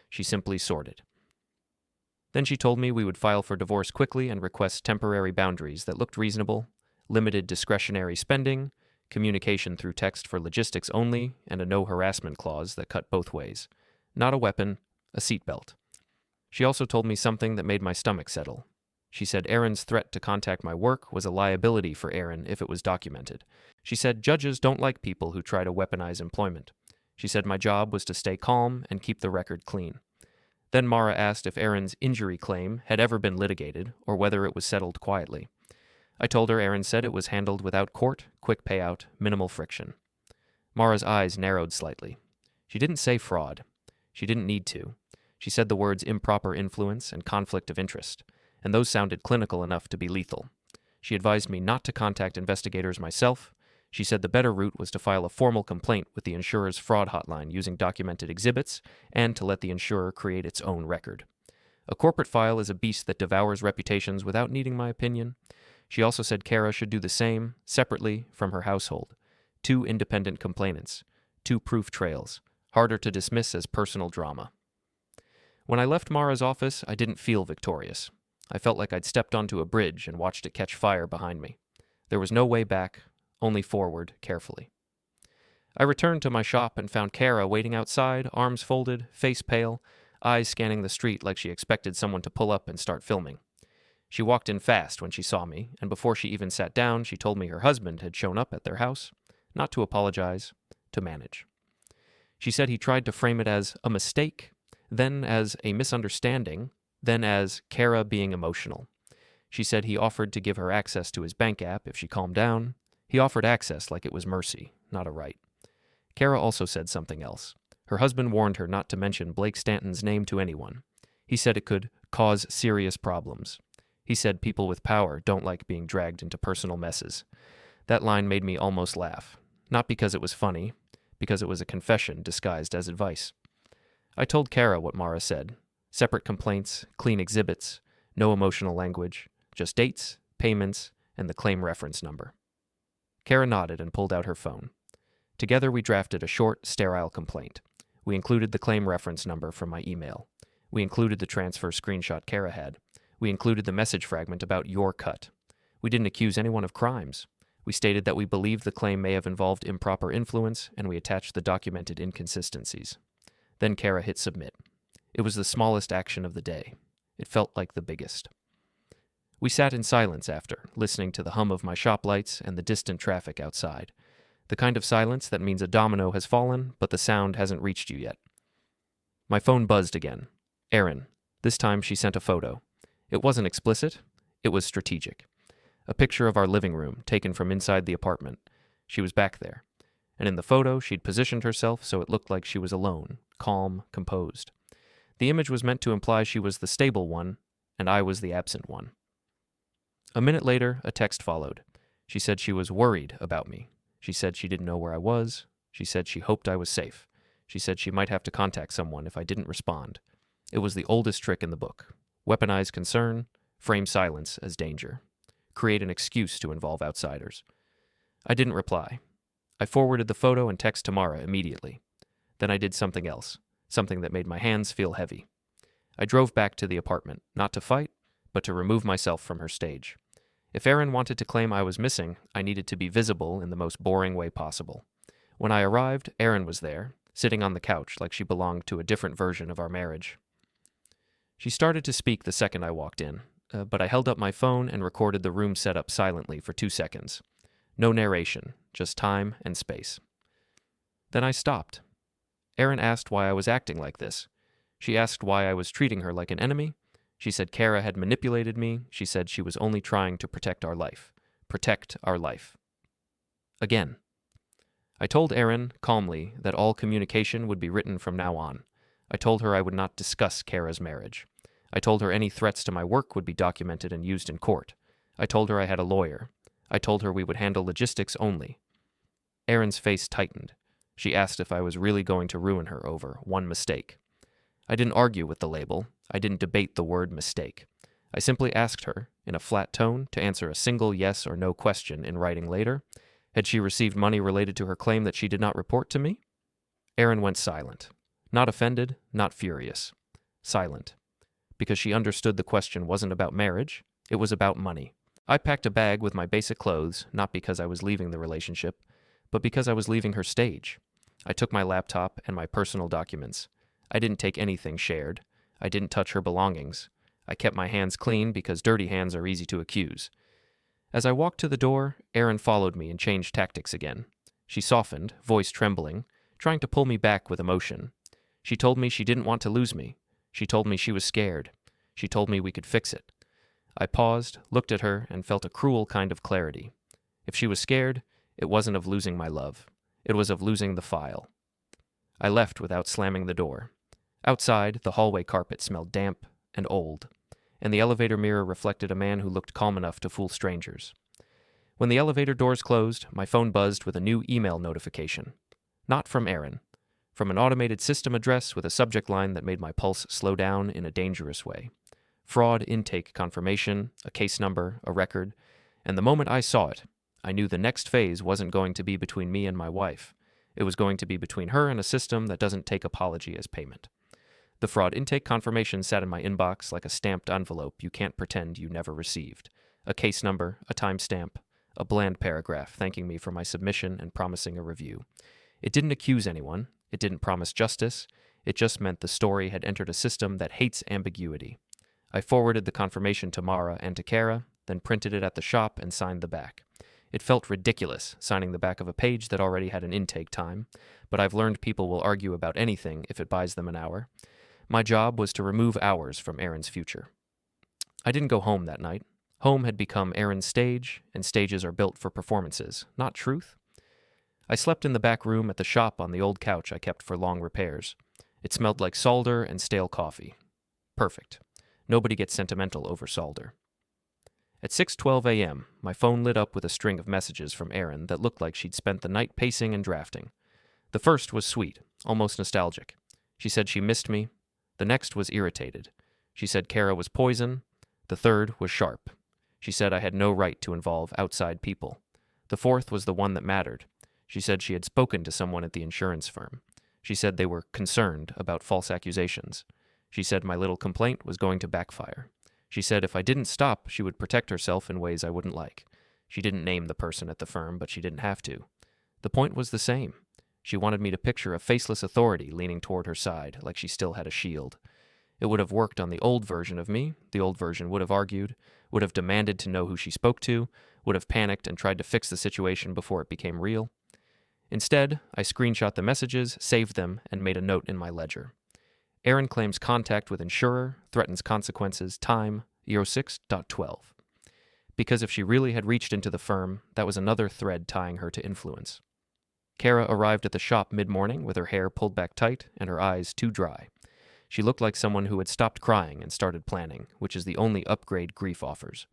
She simply sorted. Then she told me we would file for divorce quickly and request temporary boundaries that looked reasonable, limited discretionary spending, communication through text for logistics only, and a no harassment clause that cut both ways. Not a weapon, a seatbelt. She also told me something that made my stomach settle. She said Erin's threat to contact my work was a liability for Erin if it was documented. She said judges don't like people who try to weaponize employment. She said my job was to stay calm and keep the record clean. Then Mara asked if Erin's injury claim had ever been litigated or whether it was settled quietly. I told her Erin said it was handled without court, quick payout, minimal friction. Mara's eyes narrowed slightly. She didn't say fraud. She didn't need to. She said the words improper influence and conflict of interest, and those sounded clinical enough to be lethal. She advised me not to contact investigators myself. She said the better route was to file a formal complaint with the insurer's fraud hotline using documented exhibits and to let the insurer create its own record. A corporate file is a beast that devours reputations without needing my opinion. She also said Kara should do the same, separately, from her household. 2 independent complainants, 2 proof trails, harder to dismiss as personal drama. When I left Mara's office, I didn't feel victorious. I felt like I'd stepped onto a bridge and watched it catch fire behind me. There was no way back, only forward, carefully. I returned to my shop and found Kara waiting outside, arms folded, face pale, eyes scanning the street like she expected someone to pull up and start filming. She walked in fast when she saw me, and before she even sat down, she told me her husband had shown up at their house, not to apologize, to manage. She said he tried to frame it as a mistake, then as a misunderstanding, then as Kara being emotional. She said he offered to give her access to his bank app if she calmed down. He offered access like it was mercy, not a right. Kara also said something else. Her husband warned her not to mention Blake Stanton's name to anyone. He said it could cause serious problems. He said people with power don't like being dragged into personal messes. That line made me almost laugh. Not because it was funny, because it was a confession disguised as advice. I told Kara what Mara said. Separate complaints, clean exhibits, no emotional language, just dates, payments, and the claim reference number. Kara nodded and pulled out her phone. Together we drafted a short, sterile complaint. We included the claim reference number from my email. We included the transfer screenshot Kara had. We included the message fragment about your cut. We didn't accuse anyone of crimes. We stated that we believed the claim may have involved improper influence, and we attached the documented inconsistencies. Then Kara hit submit. It was the smallest action of the day. It felt like the biggest. We sat in silence after, listening to the hum of my shop lights and the distant traffic outside. The kind of silence that means a domino has fallen, but the sound hasn't reached you yet. My phone buzzed again. Erin. This time she sent a photo. It wasn't explicit. It was strategic. A picture of our living room, taken from inside the apartment. She was back there. And in the photo, she'd positioned herself so it looked like she was alone, calm, composed. The image was meant to imply she was the stable one, and I was the absent one. A minute later, a text followed. She said she was worried about me. She said she didn't know where I was. She said she hoped I was safe. She said she might have to contact someone if I didn't respond. It was the oldest trick in the book. Weaponize concern, frame silence as danger. Create an excuse to involve outsiders. I didn't reply. I forwarded the photo and text to Mara immediately. Then I did something else, something that made my hands feel heavy. I drove back to the apartment, not to fight, but to remove myself from her stage. If Erin wanted to claim I was missing, I needed to be visible in the most boring way possible. When I arrived, Erin was there, sitting on the couch like she belonged to a different version of our marriage. She started to speak the second I walked in, but I held up my phone and recorded the room setup silently for 2 seconds. No narration, just time and space. Then I stopped. Erin asked why I was acting like this. She asked why I was treating her like an enemy. She said Kara had manipulated me. She said she was only trying to protect our life. Protect our life. Again. I told Erin, calmly, that all communication would be written from now on. I told her I would not discuss Kara's marriage. I told her any threats to my work would be documented and used in court. I told her I had a lawyer. I told her we would handle logistics only. Erin's face tightened. She asked if I was really going to ruin her over one mistake. I didn't argue with the label. I didn't debate the word mistake. I simply asked her, in a flat tone, to answer a single yes or no question in writing later. Had she received money related to her claim that she did not report to me? Erin went silent. Not offended, not furious. Silent. Because she understood the question wasn't about marriage, it was about money. I packed a bag with my basic clothes, not because I was leaving the relationship, but because I was leaving her stage. I took my laptop and my personal documents. I didn't take anything shared. I didn't touch her belongings. I kept my hands clean because dirty hands are easy to accuse. As I walked to the door, Erin followed me and changed tactics again. She softened, voice trembling, trying to pull me back with emotion. She told me she didn't want to lose me. She told me she was scared. She told me we could fix it. I paused, looked at her, and felt a cruel kind of clarity. If she was scared, it wasn't of losing my love. It was of losing the file. I left without slamming the door. Outside, the hallway carpet smelled damp and old, and the elevator mirror reflected a man who looked calm enough to fool strangers. When the elevator doors closed, my phone buzzed with a new email notification. Not from Erin. From an automated system address with a subject line that made my pulse slow down in a dangerous way. Fraud intake confirmation, a case number, a record, and the moment I saw it, I knew the next phase wasn't going to be between me and my wife. It was going to be between her and a system that doesn't take apology as payment. The fraud intake confirmation sat in my inbox like a stamped envelope you can't pretend you never received. A case number, a timestamp, a bland paragraph thanking me for my submission and promising a review. It didn't accuse anyone. It didn't promise justice. It just meant the story had entered a system that hates ambiguity. I forwarded the confirmation to Mara and to Kara, then printed it at the shop and signed the back. It felt ridiculous, signing the back of a page that already had an intake time, but I've learned people will argue about anything if it buys them an hour. My job was to remove hours from Erin's future. I didn't go home that night. Home had become Erin's stage, and stages are built for performances, not truth. I slept in the back room at the shop on the old couch I kept for long repairs. It smelled like solder and stale coffee. Perfect. Nobody gets sentimental over solder. At 6:12 a.m., my phone lit up with a string of messages from Erin that looked like she'd spent the night pacing and drafting. The first was sweet, almost nostalgic. She said she missed me. The next was irritated. She said Kara was poison. The third was sharp. She said I had no right to involve outside people. The fourth was the one that mattered. She said she had spoken to someone at the insurance firm. She said they were concerned about false accusations. She said my little complaint was going to backfire. She said if I didn't stop, she would protect herself in ways I wouldn't like. She didn't name the person at the firm, but she didn't have to. The point was the same. She wanted me to picture a faceless authority leaning toward her side, like she still had a shield. It would have worked on the old version of me. The old version would have argued, would have demanded to know who she spoke to, would have panicked and tried to fix the situation before it became real. Instead, I screenshot the messages, saved them, and made a note in my ledger. Erin claims contact with insurer, threatens consequences, time, 06.12. Because if she really had reached into the firm, that was another thread tying her to influence. Kara arrived at the shop mid-morning with her hair pulled back tight and her eyes too dry. She looked like someone who had stopped crying and started planning, which is the only upgrade grief offers.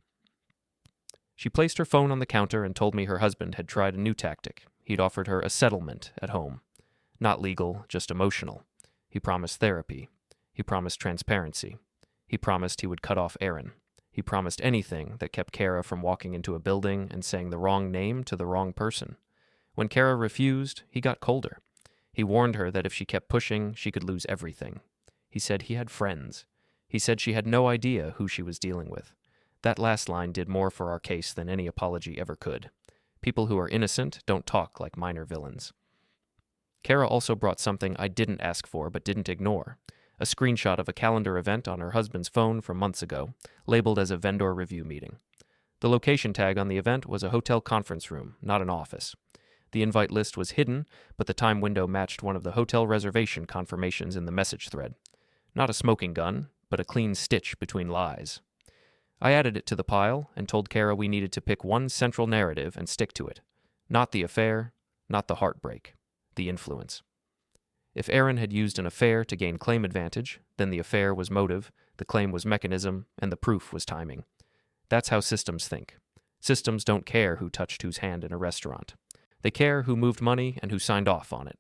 She placed her phone on the counter and told me her husband had tried a new tactic. He'd offered her a settlement at home. Not legal, just emotional. He promised therapy. He promised transparency. He promised he would cut off Erin. He promised anything that kept Kara from walking into a building and saying the wrong name to the wrong person. When Kara refused, he got colder. He warned her that if she kept pushing, she could lose everything. He said he had friends. He said she had no idea who she was dealing with. That last line did more for our case than any apology ever could. People who are innocent don't talk like minor villains. Kara also brought something I didn't ask for but didn't ignore. A screenshot of a calendar event on her husband's phone from months ago, labeled as a vendor review meeting. The location tag on the event was a hotel conference room, not an office. The invite list was hidden, but the time window matched one of the hotel reservation confirmations in the message thread. Not a smoking gun, but a clean stitch between lies. I added it to the pile and told Kara we needed to pick one central narrative and stick to it. Not the affair, not the heartbreak, the influence. If Erin had used an affair to gain claim advantage, then the affair was motive, the claim was mechanism, and the proof was timing. That's how systems think. Systems don't care who touched whose hand in a restaurant. They care who moved money and who signed off on it.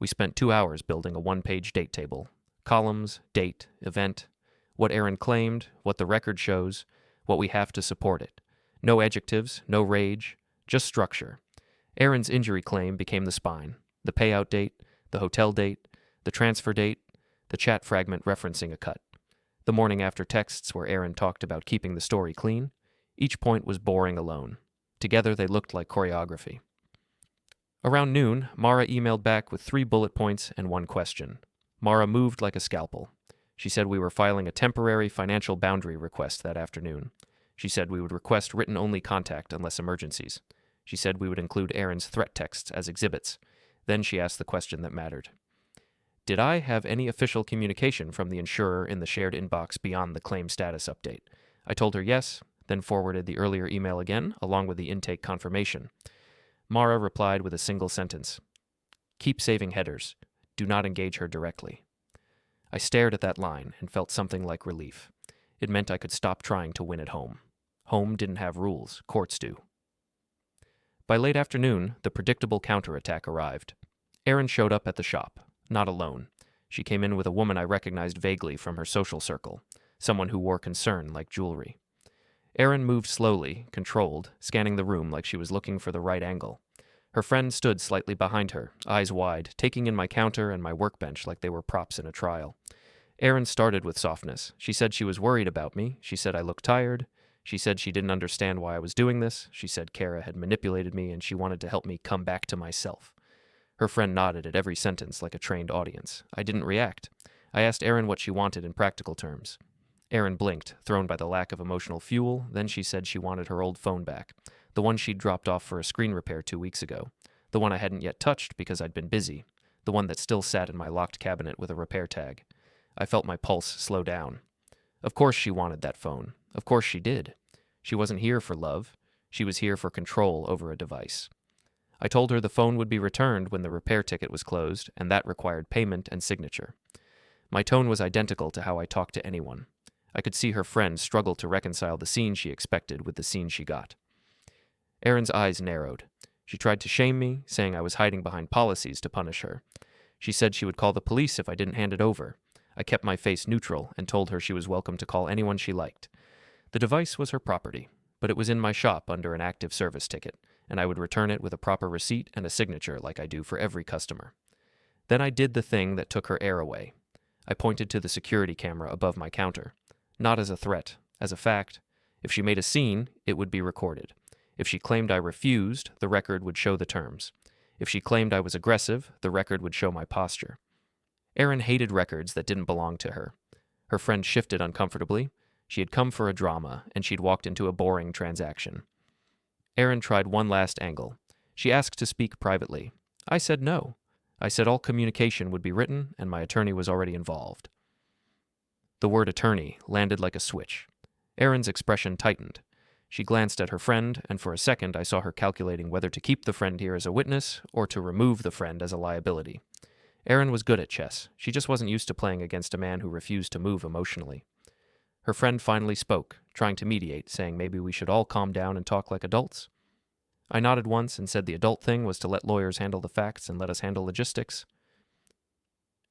We spent 2 hours building a one-page date table. Columns, date, event, what Erin claimed, what the record shows, what we have to support it. No adjectives, no rage, just structure. Erin's injury claim became the spine, the payout date, the hotel date, the transfer date, the chat fragment referencing a cut. The morning after texts where Erin talked about keeping the story clean, each point was boring alone. Together they looked like choreography. Around noon, Mara emailed back with 3 bullet points and 1 question. Mara moved like a scalpel. She said we were filing a temporary financial boundary request that afternoon. She said we would request written-only contact unless emergencies. She said we would include Erin's threat texts as exhibits. Then she asked the question that mattered. Did I have any official communication from the insurer in the shared inbox beyond the claim status update? I told her yes, then forwarded the earlier email again, along with the intake confirmation. Mara replied with a single sentence. Keep saving headers. Do not engage her directly. I stared at that line and felt something like relief. It meant I could stop trying to win at home. Home didn't have rules, courts do. By late afternoon, the predictable counterattack arrived. Erin showed up at the shop, not alone. She came in with a woman I recognized vaguely from her social circle, someone who wore concern like jewelry. Erin moved slowly, controlled, scanning the room like she was looking for the right angle. Her friend stood slightly behind her, eyes wide, taking in my counter and my workbench like they were props in a trial. Erin started with softness. She said she was worried about me. She said I looked tired. She said she didn't understand why I was doing this. She said Kara had manipulated me and she wanted to help me come back to myself. Her friend nodded at every sentence like a trained audience. I didn't react. I asked Erin what she wanted in practical terms. Erin blinked, thrown by the lack of emotional fuel. Then she said she wanted her old phone back, the one she'd dropped off for a screen repair 2 weeks ago, the one I hadn't yet touched because I'd been busy, the one that still sat in my locked cabinet with a repair tag. I felt my pulse slow down. Of course she wanted that phone. Of course she did. She wasn't here for love. She was here for control over a device. I told her the phone would be returned when the repair ticket was closed, and that required payment and signature. My tone was identical to how I talked to anyone. I could see her friend struggle to reconcile the scene she expected with the scene she got. Erin's eyes narrowed. She tried to shame me, saying I was hiding behind policies to punish her. She said she would call the police if I didn't hand it over. I kept my face neutral and told her she was welcome to call anyone she liked. The device was her property, but it was in my shop under an active service ticket, and I would return it with a proper receipt and a signature like I do for every customer. Then I did the thing that took her air away. I pointed to the security camera above my counter. Not as a threat, as a fact. If she made a scene, it would be recorded. If she claimed I refused, the record would show the terms. If she claimed I was aggressive, the record would show my posture. Erin hated records that didn't belong to her. Her friend shifted uncomfortably. She had come for a drama, and she'd walked into a boring transaction. Erin tried one last angle. She asked to speak privately. I said no. I said all communication would be written, and my attorney was already involved. The word attorney landed like a switch. Erin's expression tightened. She glanced at her friend, and for a second I saw her calculating whether to keep the friend here as a witness or to remove the friend as a liability. Erin was good at chess. She just wasn't used to playing against a man who refused to move emotionally. Her friend finally spoke, trying to mediate, saying maybe we should all calm down and talk like adults. I nodded once and said the adult thing was to let lawyers handle the facts and let us handle logistics.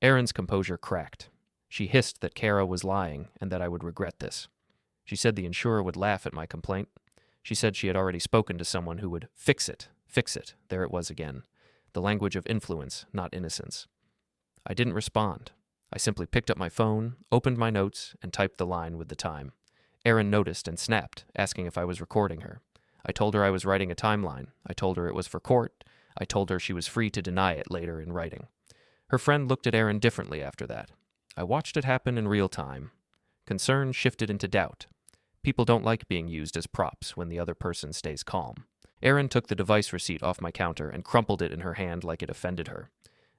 Erin's composure cracked. She hissed that Kara was lying and that I would regret this. She said the insurer would laugh at my complaint. She said she had already spoken to someone who would fix it. There it was again. The language of influence, not innocence. I didn't respond. I simply picked up my phone, opened my notes, and typed the line with the time. Erin noticed and snapped, asking if I was recording her. I told her I was writing a timeline. I told her it was for court. I told her she was free to deny it later in writing. Her friend looked at Erin differently after that. I watched it happen in real time. Concern shifted into doubt. People don't like being used as props when the other person stays calm. Erin took the device receipt off my counter and crumpled it in her hand like it offended her.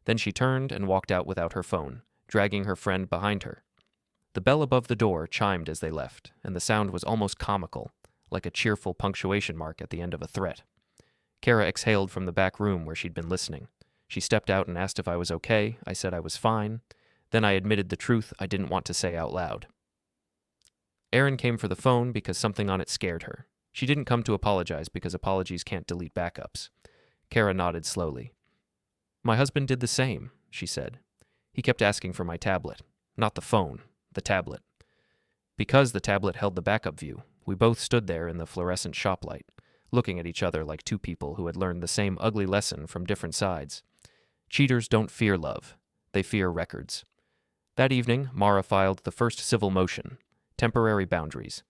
Then she turned and walked out without her phone, dragging her friend behind her. The bell above the door chimed as they left, and the sound was almost comical, like a cheerful punctuation mark at the end of a threat. Kara exhaled from the back room where she'd been listening. She stepped out and asked if I was okay. I said I was fine. Then I admitted the truth I didn't want to say out loud. Erin came for the phone because something on it scared her. She didn't come to apologize because apologies can't delete backups. Kara nodded slowly. My husband did the same, she said. He kept asking for my tablet. Not the phone, the tablet. Because the tablet held the backup view, we both stood there in the fluorescent shop light, looking at each other like two people who had learned the same ugly lesson from different sides. Cheaters don't fear love. They fear records. That evening, Mara filed the first civil motion. Temporary boundaries.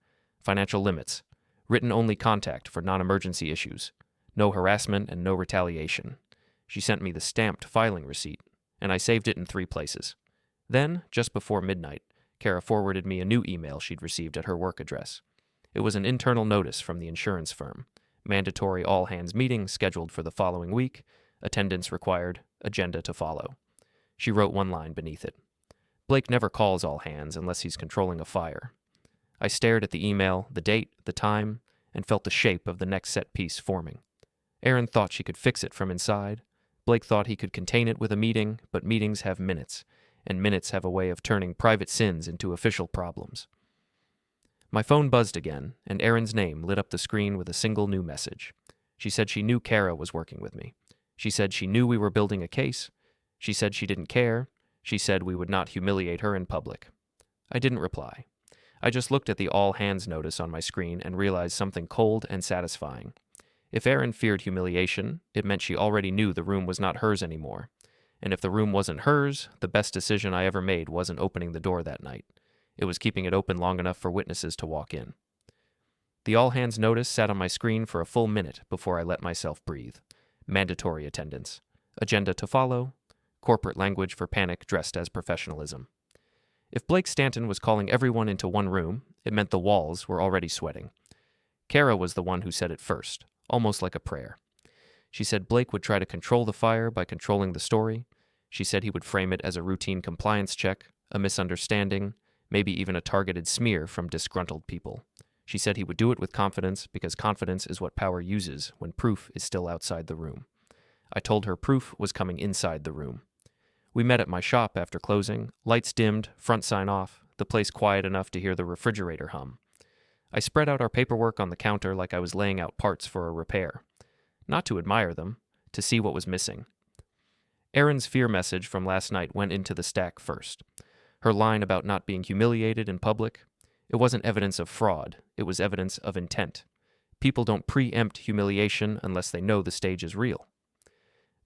Financial limits. Written-only contact for non-emergency issues. No harassment and no retaliation. She sent me the stamped filing receipt, and I saved it in 3 places. Then, just before midnight, Kara forwarded me a new email she'd received at her work address. It was an internal notice from the insurance firm. Mandatory all-hands meeting scheduled for the following week. Attendance required. Agenda to follow. She wrote one line beneath it. Blake never calls all hands unless he's controlling a fire. I stared at the email, the date, the time, and felt the shape of the next set piece forming. Erin thought she could fix it from inside. Blake thought he could contain it with a meeting, but meetings have minutes, and minutes have a way of turning private sins into official problems. My phone buzzed again, and Erin's name lit up the screen with a single new message. She said she knew Kara was working with me. She said she knew we were building a case. She said she didn't care. She said we would not humiliate her in public. I didn't reply. I just looked at the all-hands notice on my screen and realized something cold and satisfying. If Erin feared humiliation, it meant she already knew the room was not hers anymore. And if the room wasn't hers, the best decision I ever made wasn't opening the door that night. It was keeping it open long enough for witnesses to walk in. The all-hands notice sat on my screen for a full minute before I let myself breathe. Mandatory attendance. Agenda to follow. Corporate language for panic dressed as professionalism. If Blake Stanton was calling everyone into one room, it meant the walls were already sweating. Kara was the one who said it first, almost like a prayer. She said Blake would try to control the fire by controlling the story. She said he would frame it as a routine compliance check, a misunderstanding, maybe even a targeted smear from disgruntled people. She said he would do it with confidence because confidence is what power uses when proof is still outside the room. I told her proof was coming inside the room. We met at my shop after closing, lights dimmed, front sign off, the place quiet enough to hear the refrigerator hum. I spread out our paperwork on the counter like I was laying out parts for a repair. Not to admire them, to see what was missing. Erin's fear message from last night went into the stack first. Her line about not being humiliated in public, it wasn't evidence of fraud, it was evidence of intent. People don't preempt humiliation unless they know the stage is real.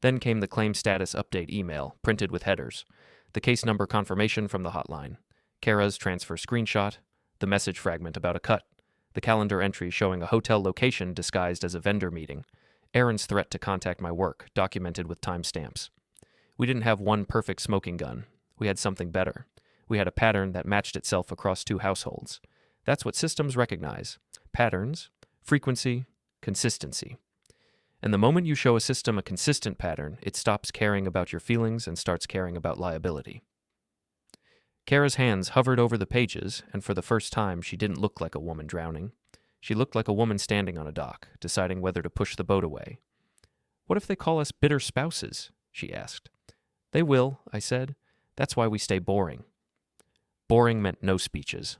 Then came the claim status update email, printed with headers, the case number confirmation from the hotline, Kara's transfer screenshot, the message fragment about a cut, the calendar entry showing a hotel location disguised as a vendor meeting, Erin's threat to contact my work, documented with timestamps. We didn't have one perfect smoking gun. We had something better. We had a pattern that matched itself across 2 households. That's what systems recognize. Patterns, frequency, consistency. And the moment you show a system a consistent pattern, it stops caring about your feelings and starts caring about liability. Kara's hands hovered over the pages, and for the first time, she didn't look like a woman drowning. She looked like a woman standing on a dock, deciding whether to push the boat away. What if they call us bitter spouses? She asked. They will, I said. That's why we stay boring. Boring meant no speeches,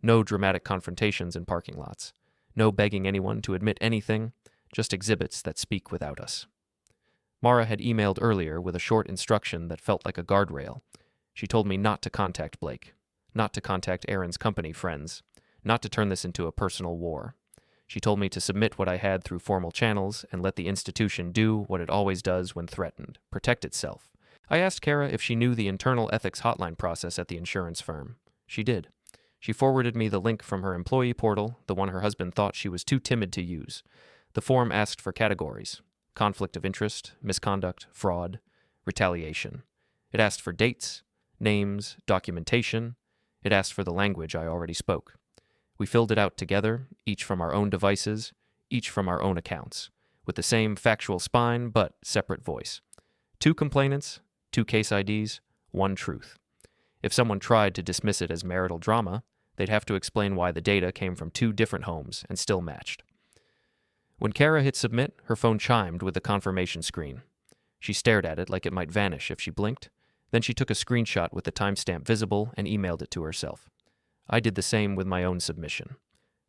no dramatic confrontations in parking lots, no begging anyone to admit anything, just exhibits that speak without us. Mara had emailed earlier with a short instruction that felt like a guardrail. She told me not to contact Blake, not to contact Erin's company friends, not to turn this into a personal war. She told me to submit what I had through formal channels and let the institution do what it always does when threatened, protect itself. I asked Kara if she knew the internal ethics hotline process at the insurance firm. She did. She forwarded me the link from her employee portal, the one her husband thought she was too timid to use. The form asked for categories: conflict of interest, misconduct, fraud, retaliation. It asked for dates, names, documentation. It asked for the language I already spoke. We filled it out together, each from our own devices, each from our own accounts, with the same factual spine but separate voice. 2 complainants, 2 case IDs, 1 truth. If someone tried to dismiss it as marital drama, they'd have to explain why the data came from 2 different homes and still matched. When Kara hit submit, her phone chimed with the confirmation screen. She stared at it like it might vanish if she blinked. Then she took a screenshot with the timestamp visible and emailed it to herself. I did the same with my own submission.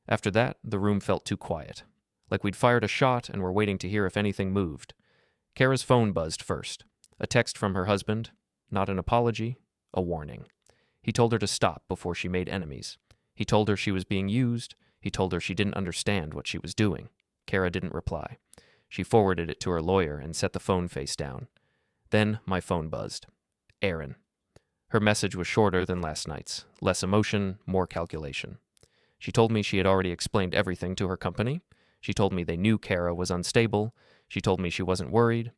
After that, the room felt too quiet, like we'd fired a shot and were waiting to hear if anything moved. Kara's phone buzzed first. A text from her husband, not an apology, a warning. He told her to stop before she made enemies. He told her she was being used. He told her she didn't understand what she was doing. Kara didn't reply. She forwarded it to her lawyer and set the phone face down. Then my phone buzzed. Erin. Her message was shorter than last night's. Less emotion, more calculation. She told me she had already explained everything to her company. She told me they knew Kara was unstable. She told me she wasn't worried.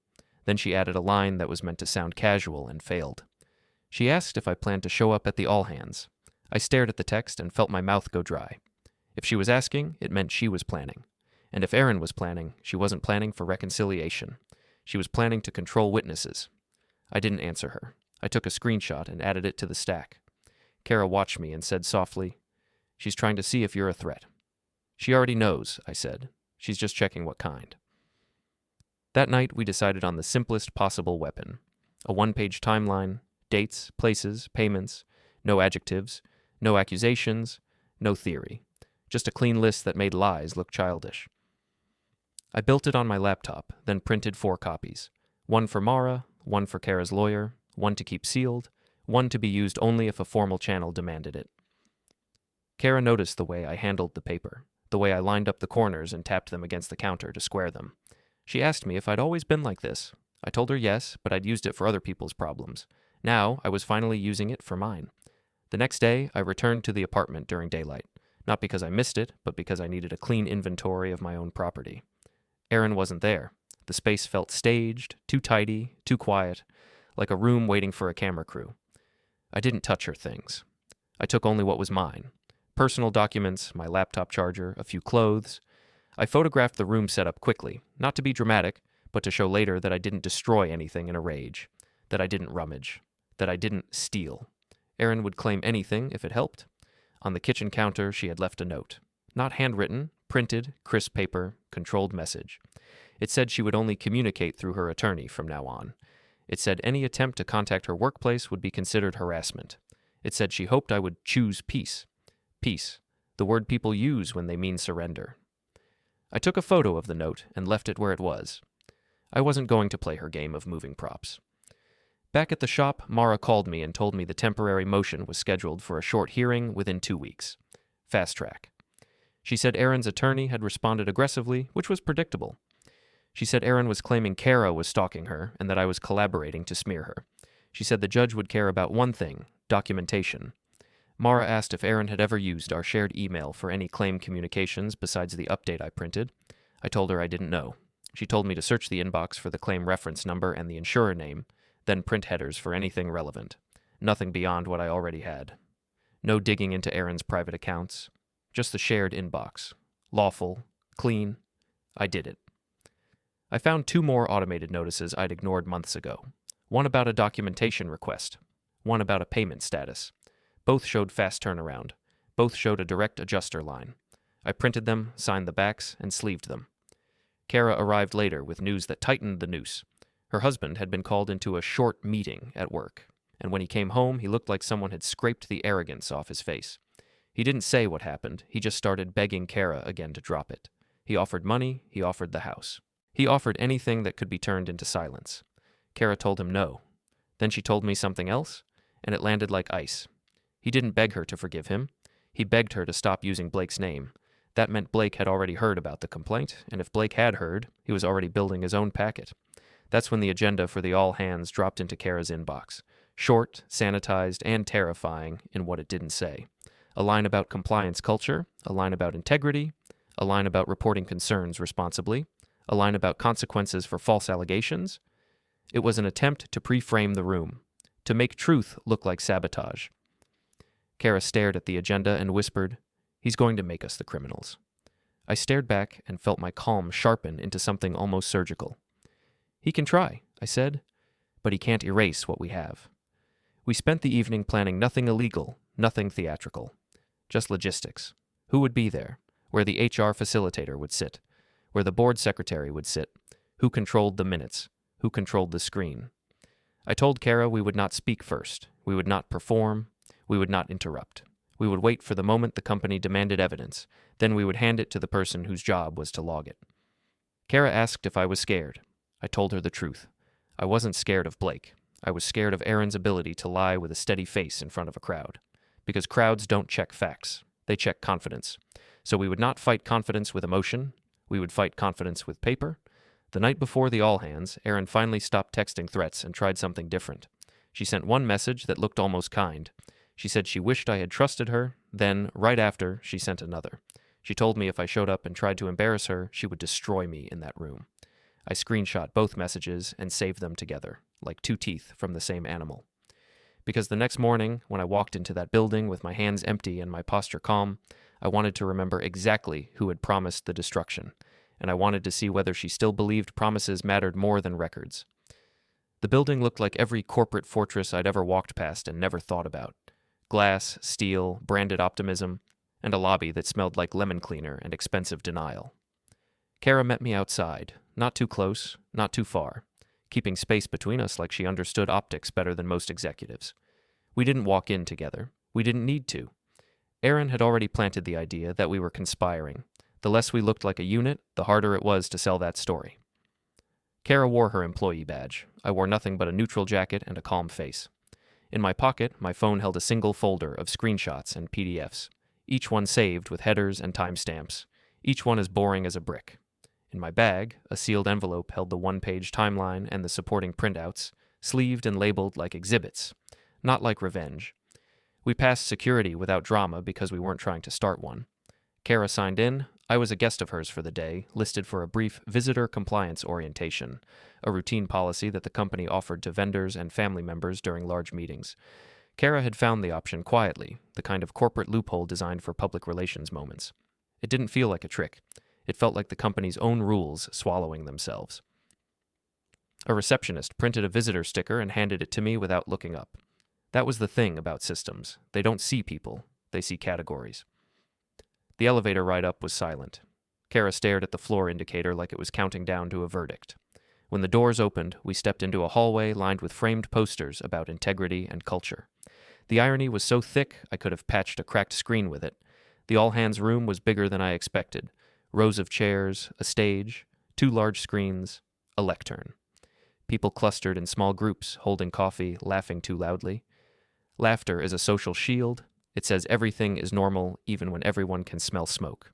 Then she added a line that was meant to sound casual and failed. She asked if I planned to show up at the all-hands. I stared at the text and felt my mouth go dry. If she was asking, it meant she was planning. And if Erin was planning, she wasn't planning for reconciliation. She was planning to control witnesses. I didn't answer her. I took a screenshot and added it to the stack. Kara watched me and said softly, "She's trying to see if you're a threat." "She already knows," I said. "She's just checking what kind." That night, we decided on the simplest possible weapon. A 1-page timeline, dates, places, payments, no adjectives, no accusations, no theory. Just a clean list that made lies look childish. I built it on my laptop, then printed 4 copies. 1 for Mara, 1 for Kara's lawyer, 1 to keep sealed, 1 to be used only if a formal channel demanded it. Kara noticed the way I handled the paper, the way I lined up the corners and tapped them against the counter to square them. She asked me if I'd always been like this. I told her yes, but I'd used it for other people's problems. Now, I was finally using it for mine. The next day, I returned to the apartment during daylight, not because I missed it, but because I needed a clean inventory of my own property. Erin wasn't there. The space felt staged, too tidy, too quiet, like a room waiting for a camera crew. I didn't touch her things. I took only what was mine. Personal documents, my laptop charger, a few clothes. I photographed the room setup quickly, not to be dramatic, but to show later that I didn't destroy anything in a rage, that I didn't rummage, that I didn't steal. Erin would claim anything if it helped. On the kitchen counter, she had left a note. Not handwritten, printed, crisp paper, controlled message. It said she would only communicate through her attorney from now on. It said any attempt to contact her workplace would be considered harassment. It said she hoped I would choose peace. Peace, the word people use when they mean surrender. I took a photo of the note and left it where it was. I wasn't going to play her game of moving props. Back at the shop, Mara called me and told me the temporary motion was scheduled for a short hearing within 2 weeks. Fast track. She said Erin's attorney had responded aggressively, which was predictable. She said Erin was claiming Kara was stalking her and that I was collaborating to smear her. She said the judge would care about one thing, documentation. Mara asked if Erin had ever used our shared email for any claim communications besides the update I printed. I told her I didn't know. She told me to search the inbox for the claim reference number and the insurer name, then print headers for anything relevant. Nothing beyond what I already had. No digging into Erin's private accounts. Just the shared inbox. Lawful. Clean. I did it. I found 2 more automated notices I'd ignored months ago. One about a documentation request. One about a payment status. Both showed fast turnaround. Both showed a direct adjuster line. I printed them, signed the backs, and sleeved them. Kara arrived later with news that tightened the noose. Her husband had been called into a short meeting at work, and when he came home, he looked like someone had scraped the arrogance off his face. He didn't say what happened. He just started begging Kara again to drop it. He offered money. He offered the house. He offered anything that could be turned into silence. Kara told him no. Then she told me something else, and it landed like ice. He didn't beg her to forgive him. He begged her to stop using Blake's name. That meant Blake had already heard about the complaint, and if Blake had heard, he was already building his own packet. That's when the agenda for the all-hands dropped into Kara's inbox. Short, sanitized, and terrifying in what it didn't say. A line about compliance culture, a line about integrity, a line about reporting concerns responsibly, a line about consequences for false allegations. It was an attempt to pre-frame the room, to make truth look like sabotage. Kara stared at the agenda and whispered, "He's going to make us the criminals." I stared back and felt my calm sharpen into something almost surgical. "He can try," I said, "but he can't erase what we have." We spent the evening planning nothing illegal, nothing theatrical. Just logistics. Who would be there? Where the HR facilitator would sit? Where the board secretary would sit? Who controlled the minutes? Who controlled the screen? I told Kara we would not speak first. We would not perform. We would not interrupt. We would wait for the moment the company demanded evidence. Then we would hand it to the person whose job was to log it. Kara asked if I was scared. I told her the truth. I wasn't scared of Blake. I was scared of Erin's ability to lie with a steady face in front of a crowd. Because crowds don't check facts. They check confidence. So we would not fight confidence with emotion. We would fight confidence with paper. The night before the all-hands, Erin finally stopped texting threats and tried something different. She sent one message that looked almost kind. She said she wished I had trusted her. Then, right after, she sent another. She told me if I showed up and tried to embarrass her, she would destroy me in that room. I screenshot both messages and saved them together, like two teeth from the same animal. Because the next morning, when I walked into that building with my hands empty and my posture calm, I wanted to remember exactly who had promised the destruction, and I wanted to see whether she still believed promises mattered more than records. The building looked like every corporate fortress I'd ever walked past and never thought about. Glass, steel, branded optimism, and a lobby that smelled like lemon cleaner and expensive denial. Kara met me outside, not too close, not too far, keeping space between us like she understood optics better than most executives. We didn't walk in together. We didn't need to. Erin had already planted the idea that we were conspiring. The less we looked like a unit, the harder it was to sell that story. Kara wore her employee badge. I wore nothing but a neutral jacket and a calm face. In my pocket, my phone held a single folder of screenshots and PDFs, each one saved with headers and timestamps, each one as boring as a brick. In my bag, a sealed envelope held the one-page timeline and the supporting printouts, sleeved and labeled like exhibits, not like revenge. We passed security without drama because we weren't trying to start one. Kara signed in. I was a guest of hers for the day, listed for a brief visitor compliance orientation, a routine policy that the company offered to vendors and family members during large meetings. Kara had found the option quietly, the kind of corporate loophole designed for public relations moments. It didn't feel like a trick. It felt like the company's own rules swallowing themselves. A receptionist printed a visitor sticker and handed it to me without looking up. That was the thing about systems. They don't see people. They see categories. The elevator ride up was silent. Kara stared at the floor indicator like it was counting down to a verdict. When the doors opened, we stepped into a hallway lined with framed posters about integrity and culture. The irony was so thick I could have patched a cracked screen with it. The all-hands room was bigger than I expected. Rows of chairs, a stage, 2 large screens, a lectern. People clustered in small groups, holding coffee, laughing too loudly. Laughter is a social shield. It says everything is normal, even when everyone can smell smoke.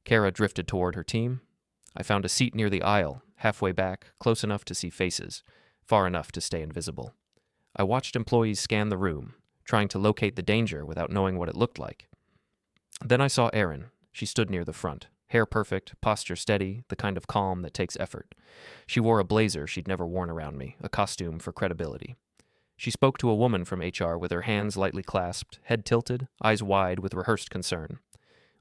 Kara drifted toward her team. I found a seat near the aisle, halfway back, close enough to see faces, far enough to stay invisible. I watched employees scan the room, trying to locate the danger without knowing what it looked like. Then I saw Erin. She stood near the front, hair perfect, posture steady, the kind of calm that takes effort. She wore a blazer she'd never worn around me, a costume for credibility. She spoke to a woman from HR with her hands lightly clasped, head tilted, eyes wide with rehearsed concern.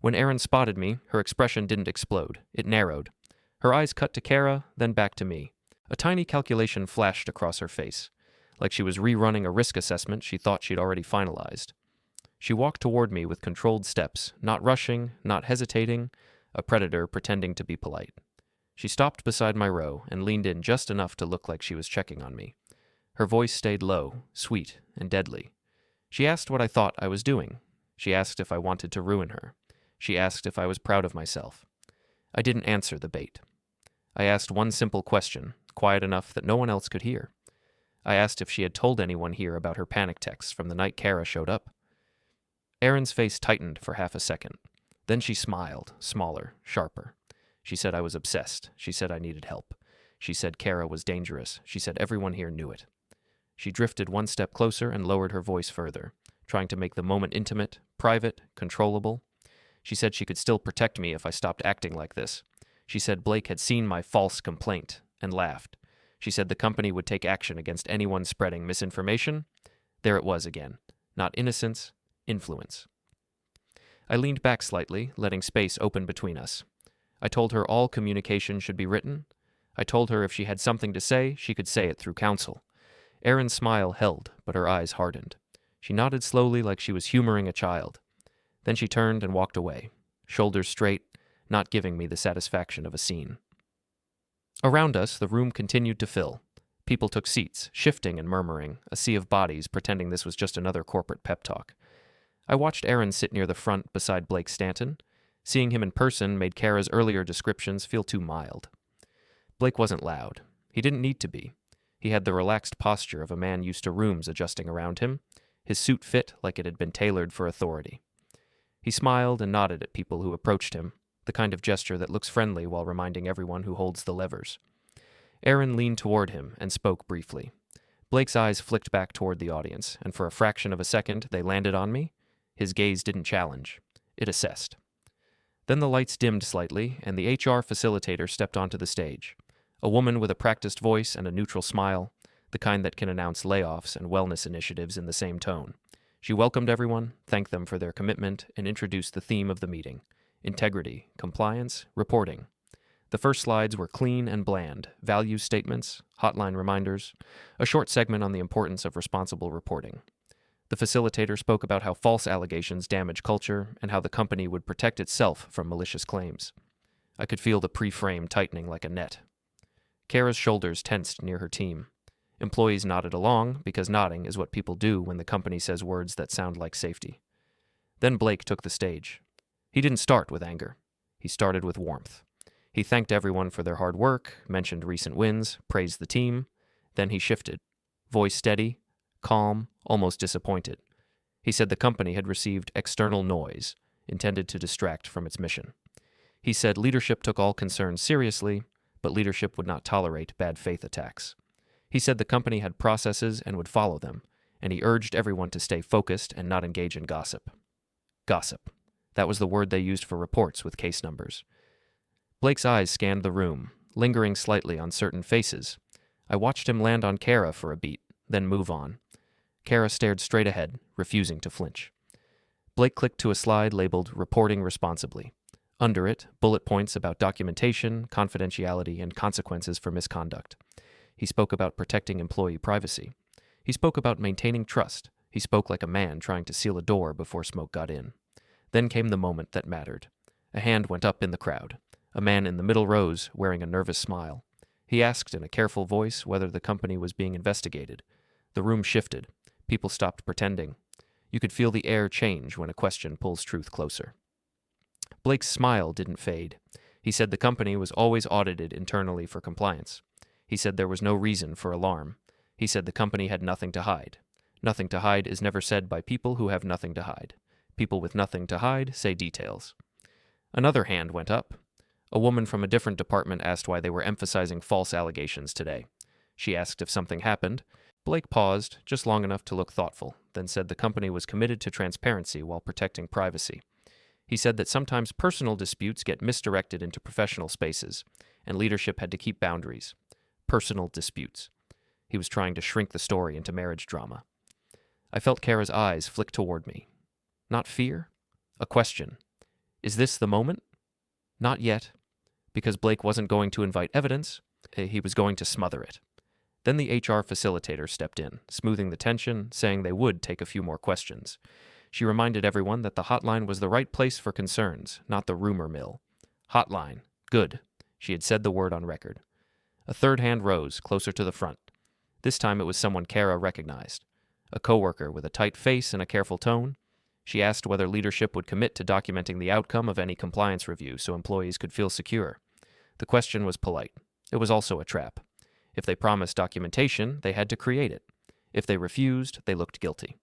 When Erin spotted me, her expression didn't explode. It narrowed. Her eyes cut to Kara, then back to me. A tiny calculation flashed across her face, like she was rerunning a risk assessment she thought she'd already finalized. She walked toward me with controlled steps, not rushing, not hesitating, a predator pretending to be polite. She stopped beside my row and leaned in just enough to look like she was checking on me. Her voice stayed low, sweet, and deadly. She asked what I thought I was doing. She asked if I wanted to ruin her. She asked if I was proud of myself. I didn't answer the bait. I asked one simple question, quiet enough that no one else could hear. I asked if she had told anyone here about her panic texts from the night Kara showed up. Erin's face tightened for half a second. Then she smiled, smaller, sharper. She said I was obsessed. She said I needed help. She said Kara was dangerous. She said everyone here knew it. She drifted one step closer and lowered her voice further, trying to make the moment intimate, private, controllable. She said she could still protect me if I stopped acting like this. She said Blake had seen my false complaint and laughed. She said the company would take action against anyone spreading misinformation. There it was again. Not innocence, influence. I leaned back slightly, letting space open between us. I told her all communication should be written. I told her if she had something to say, she could say it through counsel. Erin's smile held, but her eyes hardened. She nodded slowly like she was humoring a child. Then she turned and walked away, shoulders straight, not giving me the satisfaction of a scene. Around us, the room continued to fill. People took seats, shifting and murmuring, a sea of bodies pretending this was just another corporate pep talk. I watched Erin sit near the front beside Blake Stanton. Seeing him in person made Kara's earlier descriptions feel too mild. Blake wasn't loud. He didn't need to be. He had the relaxed posture of a man used to rooms adjusting around him. His suit fit like it had been tailored for authority. He smiled and nodded at people who approached him, the kind of gesture that looks friendly while reminding everyone who holds the levers. Erin leaned toward him and spoke briefly. Blake's eyes flicked back toward the audience, and for a fraction of a second they landed on me. His gaze didn't challenge. It assessed. Then the lights dimmed slightly, and the HR facilitator stepped onto the stage. A woman with a practiced voice and a neutral smile, the kind that can announce layoffs and wellness initiatives in the same tone. She welcomed everyone, thanked them for their commitment, and introduced the theme of the meeting: integrity, compliance, reporting. The first slides were clean and bland, value statements, hotline reminders, a short segment on the importance of responsible reporting. The facilitator spoke about how false allegations damage culture and how the company would protect itself from malicious claims. I could feel the pre-frame tightening like a net. Kara's shoulders tensed near her team. Employees nodded along, because nodding is what people do when the company says words that sound like safety. Then Blake took the stage. He didn't start with anger. He started with warmth. He thanked everyone for their hard work, mentioned recent wins, praised the team. Then he shifted, voice steady, calm, almost disappointed. He said the company had received external noise, intended to distract from its mission. He said leadership took all concerns seriously, but leadership would not tolerate bad faith attacks. He said the company had processes and would follow them, and he urged everyone to stay focused and not engage in gossip. Gossip. That was the word they used for reports with case numbers. Blake's eyes scanned the room, lingering slightly on certain faces. I watched him land on Kara for a beat, then move on. Kara stared straight ahead, refusing to flinch. Blake clicked to a slide labeled Reporting Responsibly. Under it, bullet points about documentation, confidentiality, and consequences for misconduct. He spoke about protecting employee privacy. He spoke about maintaining trust. He spoke like a man trying to seal a door before smoke got in. Then came the moment that mattered. A hand went up in the crowd. A man in the middle rose, wearing a nervous smile. He asked in a careful voice whether the company was being investigated. The room shifted. People stopped pretending. You could feel the air change when a question pulls truth closer. Blake's smile didn't fade. He said the company was always audited internally for compliance. He said there was no reason for alarm. He said the company had nothing to hide. Nothing to hide is never said by people who have nothing to hide. People with nothing to hide say details. Another hand went up. A woman from a different department asked why they were emphasizing false allegations today. She asked if something happened. Blake paused, just long enough to look thoughtful, then said the company was committed to transparency while protecting privacy. He said that sometimes personal disputes get misdirected into professional spaces, and leadership had to keep boundaries. Personal disputes. He was trying to shrink the story into marriage drama. I felt Kara's eyes flick toward me. Not fear? A question. Is this the moment? Not yet. Because Blake wasn't going to invite evidence, he was going to smother it. Then the HR facilitator stepped in, smoothing the tension, saying they would take a few more questions. She reminded everyone that the hotline was the right place for concerns, not the rumor mill. Hotline. Good. She had said the word on record. A third hand rose, closer to the front. This time it was someone Kara recognized. A coworker with a tight face and a careful tone. She asked whether leadership would commit to documenting the outcome of any compliance review so employees could feel secure. The question was polite. It was also a trap. If they promised documentation, they had to create it. If they refused, they looked guilty.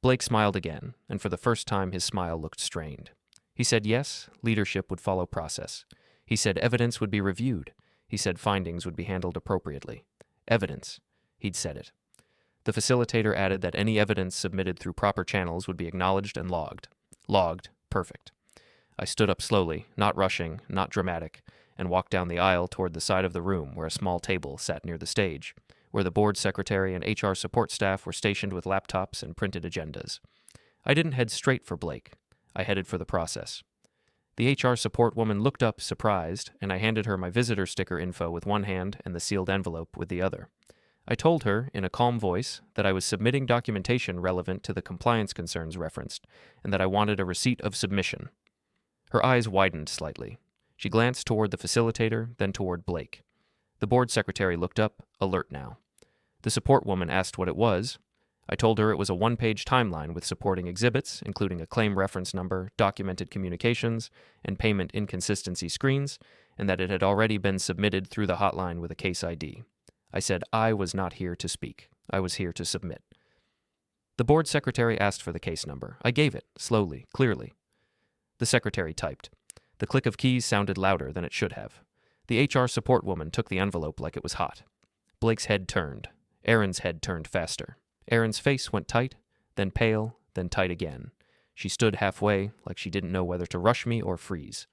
Blake smiled again, and for the first time his smile looked strained. He said yes, leadership would follow process. He said evidence would be reviewed. He said findings would be handled appropriately. Evidence. He'd said it. The facilitator added that any evidence submitted through proper channels would be acknowledged and logged. Logged. Perfect. I stood up slowly, not rushing, not dramatic, and walked down the aisle toward the side of the room where a small table sat near the stage, where the board secretary and HR support staff were stationed with laptops and printed agendas. I didn't head straight for Blake. I headed for the process. The HR support woman looked up, surprised, and I handed her my visitor sticker info with one hand and the sealed envelope with the other. I told her, in a calm voice, that I was submitting documentation relevant to the compliance concerns referenced, and that I wanted a receipt of submission. Her eyes widened slightly. She glanced toward the facilitator, then toward Blake. The board secretary looked up, alert now. The support woman asked what it was. I told her it was a one-page timeline with supporting exhibits, including a claim reference number, documented communications, and payment inconsistency screens, and that it had already been submitted through the hotline with a case ID. I said I was not here to speak. I was here to submit. The board secretary asked for the case number. I gave it, slowly, clearly. The secretary typed. The click of keys sounded louder than it should have. The HR support woman took the envelope like it was hot. Blake's head turned. Erin's head turned faster. Erin's face went tight, then pale, then tight again. She stood halfway, like she didn't know whether to rush me or freeze.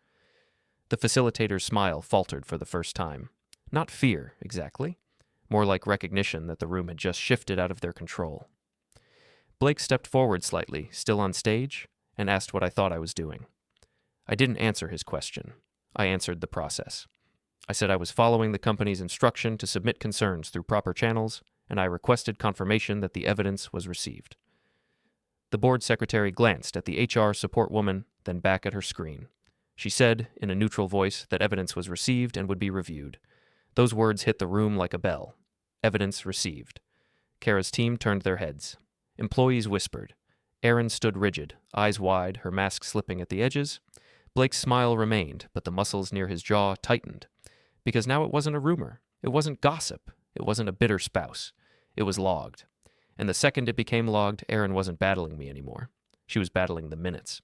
The facilitator's smile faltered for the first time. Not fear, exactly. More like recognition that the room had just shifted out of their control. Blake stepped forward slightly, still on stage, and asked what I thought I was doing. I didn't answer his question. I answered the process. I said I was following the company's instruction to submit concerns through proper channels, and I requested confirmation that the evidence was received. The board secretary glanced at the HR support woman, then back at her screen. She said, in a neutral voice, that evidence was received and would be reviewed. Those words hit the room like a bell. Evidence received. Kara's team turned their heads. Employees whispered. Erin stood rigid, eyes wide, her mask slipping at the edges. Blake's smile remained, but the muscles near his jaw tightened. Because now it wasn't a rumor. It wasn't gossip. It wasn't a bitter spouse. It was logged. And the second it became logged, Erin wasn't battling me anymore. She was battling the minutes.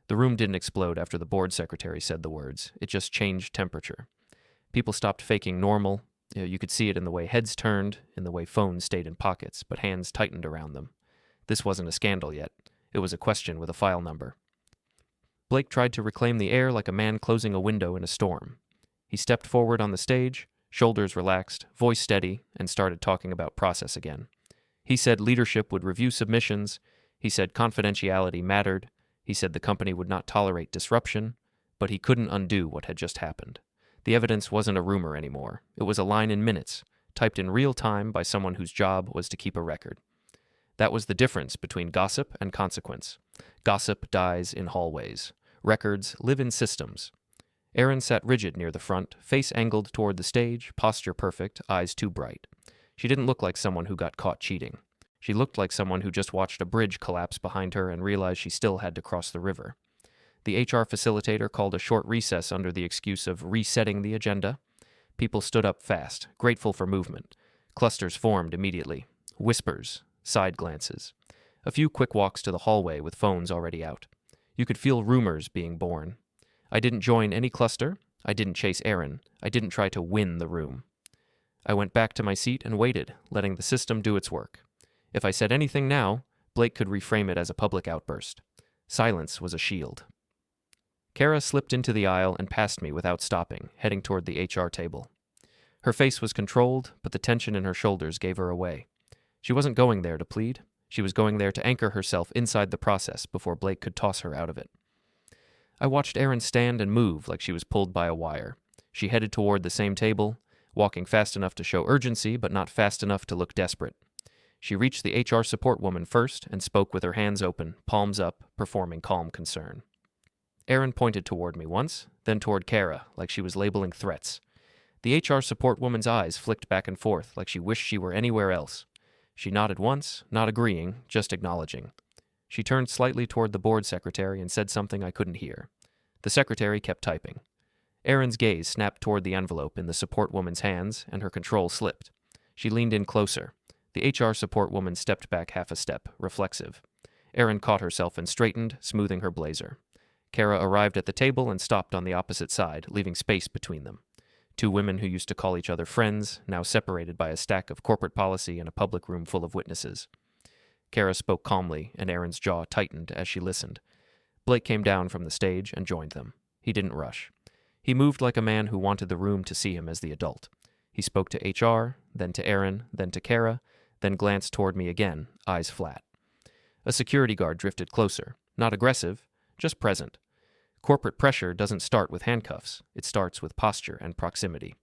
The room didn't explode after the board secretary said the words. It just changed temperature. People stopped faking normal. You could see it in the way heads turned, in the way phones stayed in pockets, but hands tightened around them. This wasn't a scandal yet. It was a question with a file number. Blake tried to reclaim the air like a man closing a window in a storm. He stepped forward on the stage, shoulders relaxed, voice steady, and started talking about process again. He said leadership would review submissions. He said confidentiality mattered. He said the company would not tolerate disruption, but he couldn't undo what had just happened. The evidence wasn't a rumor anymore. It was a line in minutes, typed in real time by someone whose job was to keep a record. That was the difference between gossip and consequence. Gossip dies in hallways. Records live in systems. Erin sat rigid near the front, face angled toward the stage, posture perfect, eyes too bright. She didn't look like someone who got caught cheating. She looked like someone who just watched a bridge collapse behind her and realized she still had to cross the river. The HR facilitator called a short recess under the excuse of resetting the agenda. People stood up fast, grateful for movement. Clusters formed immediately. Whispers, side glances. A few quick walks to the hallway with phones already out. You could feel rumors being born. I didn't join any cluster. I didn't chase Erin. I didn't try to win the room. I went back to my seat and waited, letting the system do its work. If I said anything now, Blake could reframe it as a public outburst. Silence was a shield. Kara slipped into the aisle and passed me without stopping, heading toward the HR table. Her face was controlled, but the tension in her shoulders gave her away. She wasn't going there to plead. She was going there to anchor herself inside the process before Blake could toss her out of it. I watched Erin stand and move like she was pulled by a wire. She headed toward the same table, walking fast enough to show urgency, but not fast enough to look desperate. She reached the HR support woman first and spoke with her hands open, palms up, performing calm concern. Erin pointed toward me once, then toward Kara, like she was labeling threats. The HR support woman's eyes flicked back and forth like she wished she were anywhere else. She nodded once, not agreeing, just acknowledging. She turned slightly toward the board secretary and said something I couldn't hear. The secretary kept typing. Erin's gaze snapped toward the envelope in the support woman's hands, and her control slipped. She leaned in closer. The HR support woman stepped back half a step, reflexive. Erin caught herself and straightened, smoothing her blazer. Kara arrived at the table and stopped on the opposite side, leaving space between them. Two women who used to call each other friends, now separated by a stack of corporate policy in a public room full of witnesses. Kara spoke calmly, and Erin's jaw tightened as she listened. Blake came down from the stage and joined them. He didn't rush. He moved like a man who wanted the room to see him as the adult. He spoke to HR, then to Erin, then to Kara, then glanced toward me again, eyes flat. A security guard drifted closer, not aggressive, just present. Corporate pressure doesn't start with handcuffs. It starts with posture and proximity.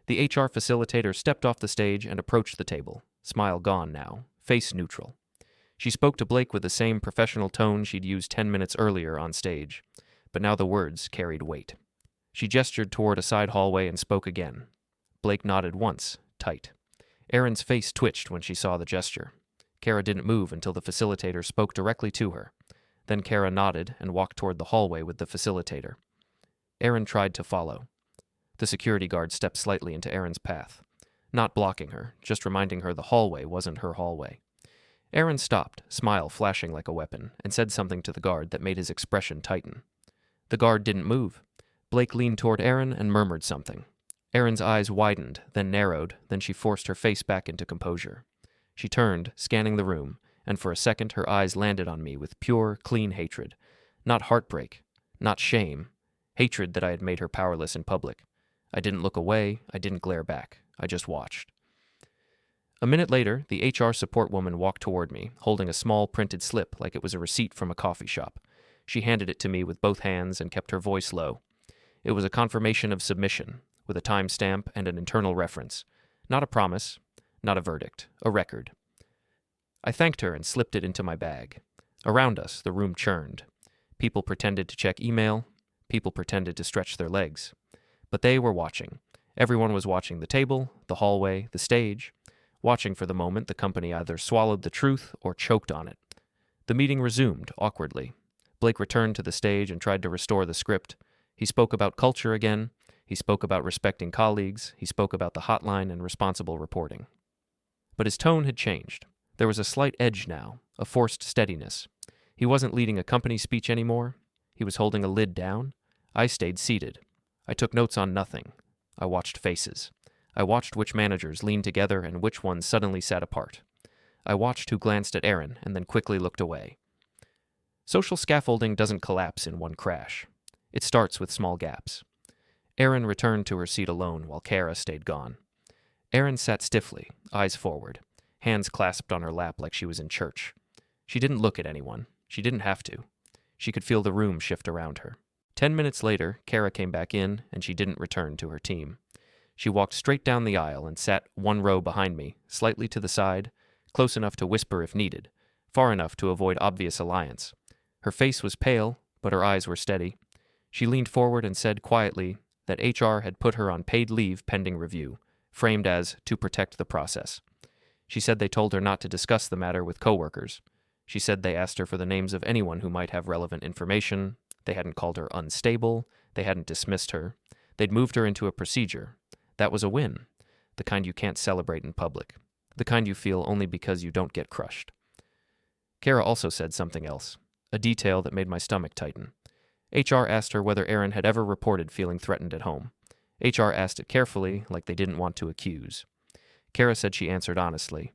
The HR facilitator stepped off the stage and approached the table, smile gone now, face neutral. She spoke to Blake with the same professional tone she'd used 10 minutes earlier on stage, but now the words carried weight. She gestured toward a side hallway and spoke again. Blake nodded once, tight. Erin's face twitched when she saw the gesture. Kara didn't move until the facilitator spoke directly to her. Then Kara nodded and walked toward the hallway with the facilitator. Erin tried to follow. The security guard stepped slightly into Erin's path, not blocking her, just reminding her the hallway wasn't her hallway. Erin stopped, smile flashing like a weapon, and said something to the guard that made his expression tighten. The guard didn't move. Blake leaned toward Erin and murmured something. Erin's eyes widened, then narrowed, then she forced her face back into composure. She turned, scanning the room, and for a second her eyes landed on me with pure, clean hatred. Not heartbreak, not shame. Hatred that I had made her powerless in public. I didn't look away, I didn't glare back. I just watched. A minute later, the HR support woman walked toward me, holding a small printed slip like it was a receipt from a coffee shop. She handed it to me with both hands and kept her voice low. It was a confirmation of submission, with a timestamp and an internal reference. Not a promise, not a verdict, a record. I thanked her and slipped it into my bag. Around us, the room churned. People pretended to check email. People pretended to stretch their legs. But they were watching. Everyone was watching the table, the hallway, the stage, watching for the moment the company either swallowed the truth or choked on it. The meeting resumed, awkwardly. Blake returned to the stage and tried to restore the script. He spoke about culture again. He spoke about respecting colleagues. He spoke about the hotline and responsible reporting. But his tone had changed. There was a slight edge now, a forced steadiness. He wasn't leading a company speech anymore. He was holding a lid down. I stayed seated. I took notes on nothing. I watched faces. I watched which managers leaned together and which ones suddenly sat apart. I watched who glanced at Erin and then quickly looked away. Social scaffolding doesn't collapse in one crash. It starts with small gaps. Erin returned to her seat alone while Kara stayed gone. Erin sat stiffly, eyes forward, hands clasped on her lap like she was in church. She didn't look at anyone. She didn't have to. She could feel the room shift around her. 10 minutes later, Kara came back in, and she didn't return to her team. She walked straight down the aisle and sat one row behind me, slightly to the side, close enough to whisper if needed, far enough to avoid obvious alliance. Her face was pale, but her eyes were steady. She leaned forward and said quietly that HR had put her on paid leave pending review, framed as to protect the process. She said they told her not to discuss the matter with coworkers. She said they asked her for the names of anyone who might have relevant information. They hadn't called her unstable. They hadn't dismissed her. They'd moved her into a procedure. That was a win. The kind you can't celebrate in public. The kind you feel only because you don't get crushed. Kara also said something else, a detail that made my stomach tighten. HR asked her whether Erin had ever reported feeling threatened at home. HR asked it carefully, like they didn't want to accuse. Kara said she answered honestly.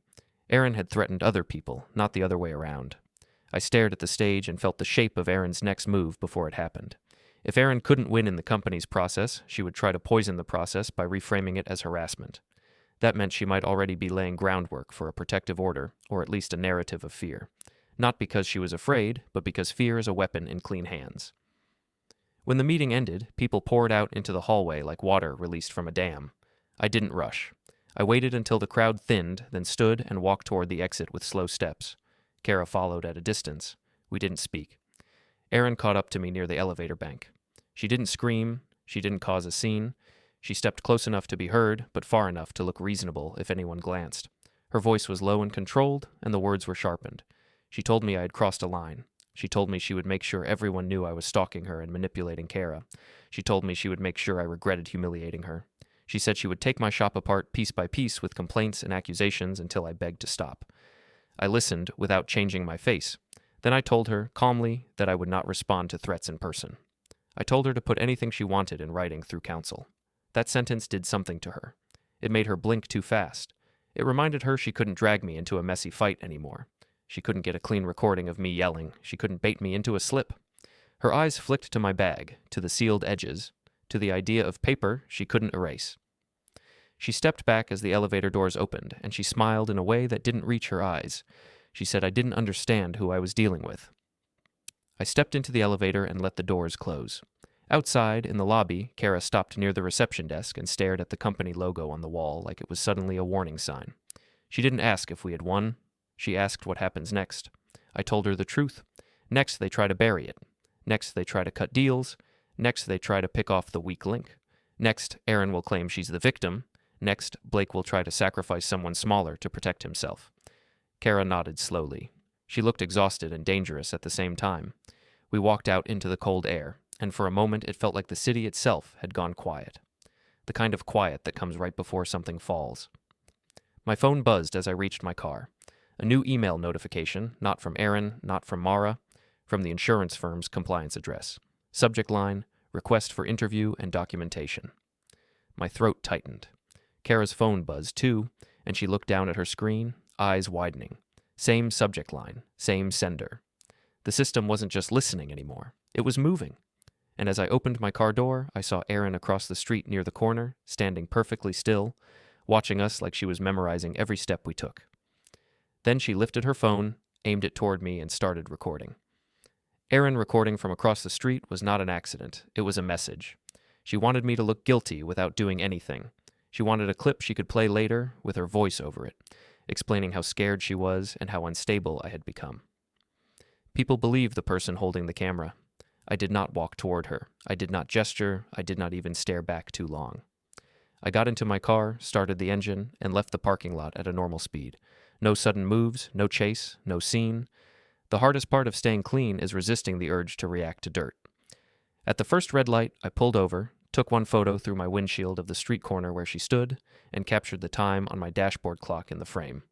Erin had threatened other people, not the other way around. I stared at the stage and felt the shape of Erin's next move before it happened. If Erin couldn't win in the company's process, she would try to poison the process by reframing it as harassment. That meant she might already be laying groundwork for a protective order, or at least a narrative of fear. Not because she was afraid, but because fear is a weapon in clean hands. When the meeting ended, people poured out into the hallway like water released from a dam. I didn't rush. I waited until the crowd thinned, then stood and walked toward the exit with slow steps. Kara followed at a distance. We didn't speak. Erin caught up to me near the elevator bank. She didn't scream. She didn't cause a scene. She stepped close enough to be heard, but far enough to look reasonable if anyone glanced. Her voice was low and controlled, and the words were sharpened. She told me I had crossed a line. She told me she would make sure everyone knew I was stalking her and manipulating Kara. She told me she would make sure I regretted humiliating her. She said she would take my shop apart piece by piece with complaints and accusations until I begged to stop. I listened without changing my face. Then I told her, calmly, that I would not respond to threats in person. I told her to put anything she wanted in writing through counsel. That sentence did something to her. It made her blink too fast. It reminded her she couldn't drag me into a messy fight anymore. She couldn't get a clean recording of me yelling. She couldn't bait me into a slip. Her eyes flicked to my bag, to the sealed edges, to the idea of paper she couldn't erase. She stepped back as the elevator doors opened, and she smiled in a way that didn't reach her eyes. She said I didn't understand who I was dealing with. I stepped into the elevator and let the doors close. Outside, in the lobby, Kara stopped near the reception desk and stared at the company logo on the wall like it was suddenly a warning sign. She didn't ask if we had won. She asked what happens next. I told her the truth. Next, they try to bury it. Next, they try to cut deals. Next, they try to pick off the weak link. Next, Erin will claim she's the victim. Next, Blake will try to sacrifice someone smaller to protect himself. Kara nodded slowly. She looked exhausted and dangerous at the same time. We walked out into the cold air, and for a moment it felt like the city itself had gone quiet. The kind of quiet that comes right before something falls. My phone buzzed as I reached my car. A new email notification, not from Erin, not from Mara, from the insurance firm's compliance address. Subject line, request for interview and documentation. My throat tightened. Kara's phone buzzed too, and she looked down at her screen, eyes widening. Same subject line, same sender. The system wasn't just listening anymore. It was moving. And as I opened my car door, I saw Erin across the street near the corner, standing perfectly still, watching us like she was memorizing every step we took. Then she lifted her phone, aimed it toward me, and started recording. Erin recording from across the street was not an accident. It was a message. She wanted me to look guilty without doing anything. She wanted a clip she could play later with her voice over it, explaining how scared she was and how unstable I had become. People believed the person holding the camera. I did not walk toward her. I did not gesture. I did not even stare back too long. I got into my car, started the engine, and left the parking lot at a normal speed. No sudden moves, no chase, no scene. The hardest part of staying clean is resisting the urge to react to dirt. At the first red light, I pulled over, took one photo through my windshield of the street corner where she stood, and captured the time on my dashboard clock in the frame.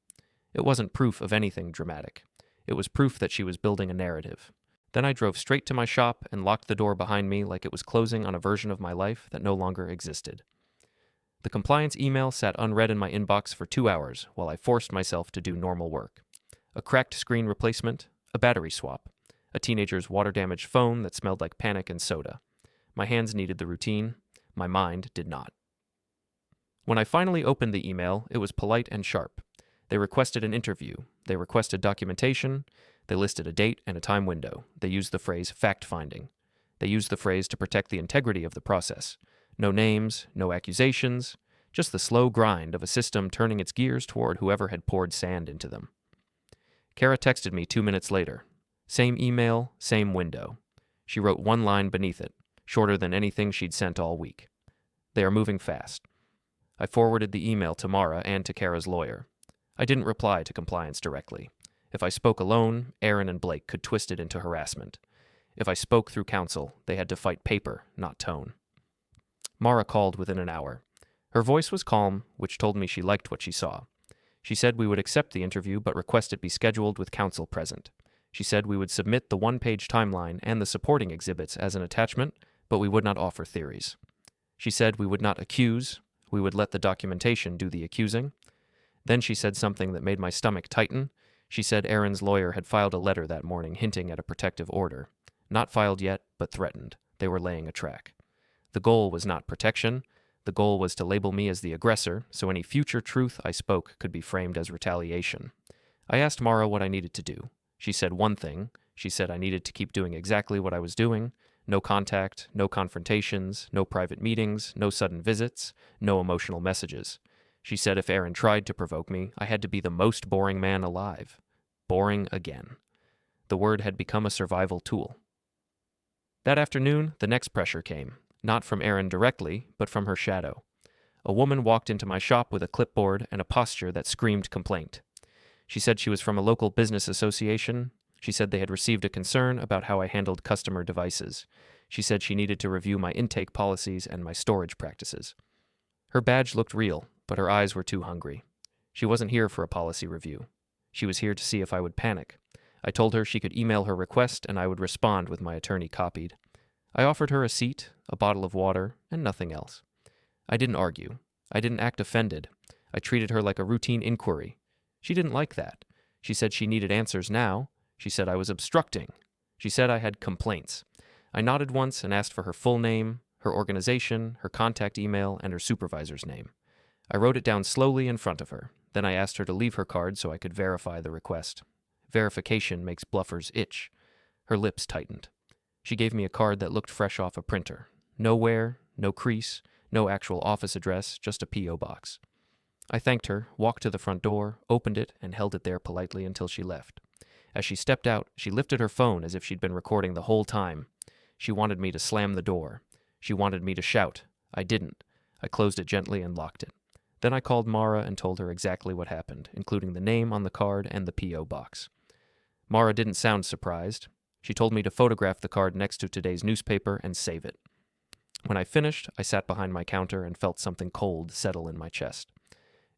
It wasn't proof of anything dramatic. It was proof that she was building a narrative. Then I drove straight to my shop and locked the door behind me like it was closing on a version of my life that no longer existed. The compliance email sat unread in my inbox for 2 hours while I forced myself to do normal work. A cracked screen replacement, a battery swap, a teenager's water-damaged phone that smelled like panic and soda. My hands needed the routine. My mind did not. When I finally opened the email, it was polite and sharp. They requested an interview. They requested documentation. They listed a date and a time window. They used the phrase fact-finding. They used the phrase to protect the integrity of the process. No names, no accusations, just the slow grind of a system turning its gears toward whoever had poured sand into them. Kara texted me 2 minutes later. Same email, same window. She wrote one line beneath it, shorter than anything she'd sent all week. They are moving fast. I forwarded the email to Mara and to Kara's lawyer. I didn't reply to compliance directly. If I spoke alone, Erin and Blake could twist it into harassment. If I spoke through counsel, they had to fight paper, not tone. Mara called within an hour. Her voice was calm, which told me she liked what she saw. She said we would accept the interview but request it be scheduled with counsel present. She said we would submit the one-page timeline and the supporting exhibits as an attachment, but we would not offer theories. She said we would not accuse, we would let the documentation do the accusing. Then she said something that made my stomach tighten. She said Erin's lawyer had filed a letter that morning hinting at a protective order. Not filed yet, but threatened. They were laying a track. The goal was not protection. The goal was to label me as the aggressor, so any future truth I spoke could be framed as retaliation. I asked Mara what I needed to do. She said one thing. She said I needed to keep doing exactly what I was doing. No contact, no confrontations, no private meetings, no sudden visits, no emotional messages. She said if Erin tried to provoke me, I had to be the most boring man alive. Boring again. The word had become a survival tool. That afternoon, the next pressure came, not from Erin directly, but from her shadow. A woman walked into my shop with a clipboard and a posture that screamed complaint. She said she was from a local business association. She said they had received a concern about how I handled customer devices. She said she needed to review my intake policies and my storage practices. Her badge looked real, but her eyes were too hungry. She wasn't here for a policy review. She was here to see if I would panic. I told her she could email her request and I would respond with my attorney copied. I offered her a seat, a bottle of water, and nothing else. I didn't argue. I didn't act offended. I treated her like a routine inquiry. She didn't like that. She said she needed answers now. She said I was obstructing. She said I had complaints. I nodded once and asked for her full name, her organization, her contact email, and her supervisor's name. I wrote it down slowly in front of her. Then I asked her to leave her card so I could verify the request. Verification makes bluffers itch. Her lips tightened. She gave me a card that looked fresh off a printer. No wear, no crease, no actual office address, just a P.O. box. I thanked her, walked to the front door, opened it, and held it there politely until she left. As she stepped out, she lifted her phone as if she'd been recording the whole time. She wanted me to slam the door. She wanted me to shout. I didn't. I closed it gently and locked it. Then I called Mara and told her exactly what happened, including the name on the card and the P.O. box. Mara didn't sound surprised. She told me to photograph the card next to today's newspaper and save it. When I finished, I sat behind my counter and felt something cold settle in my chest.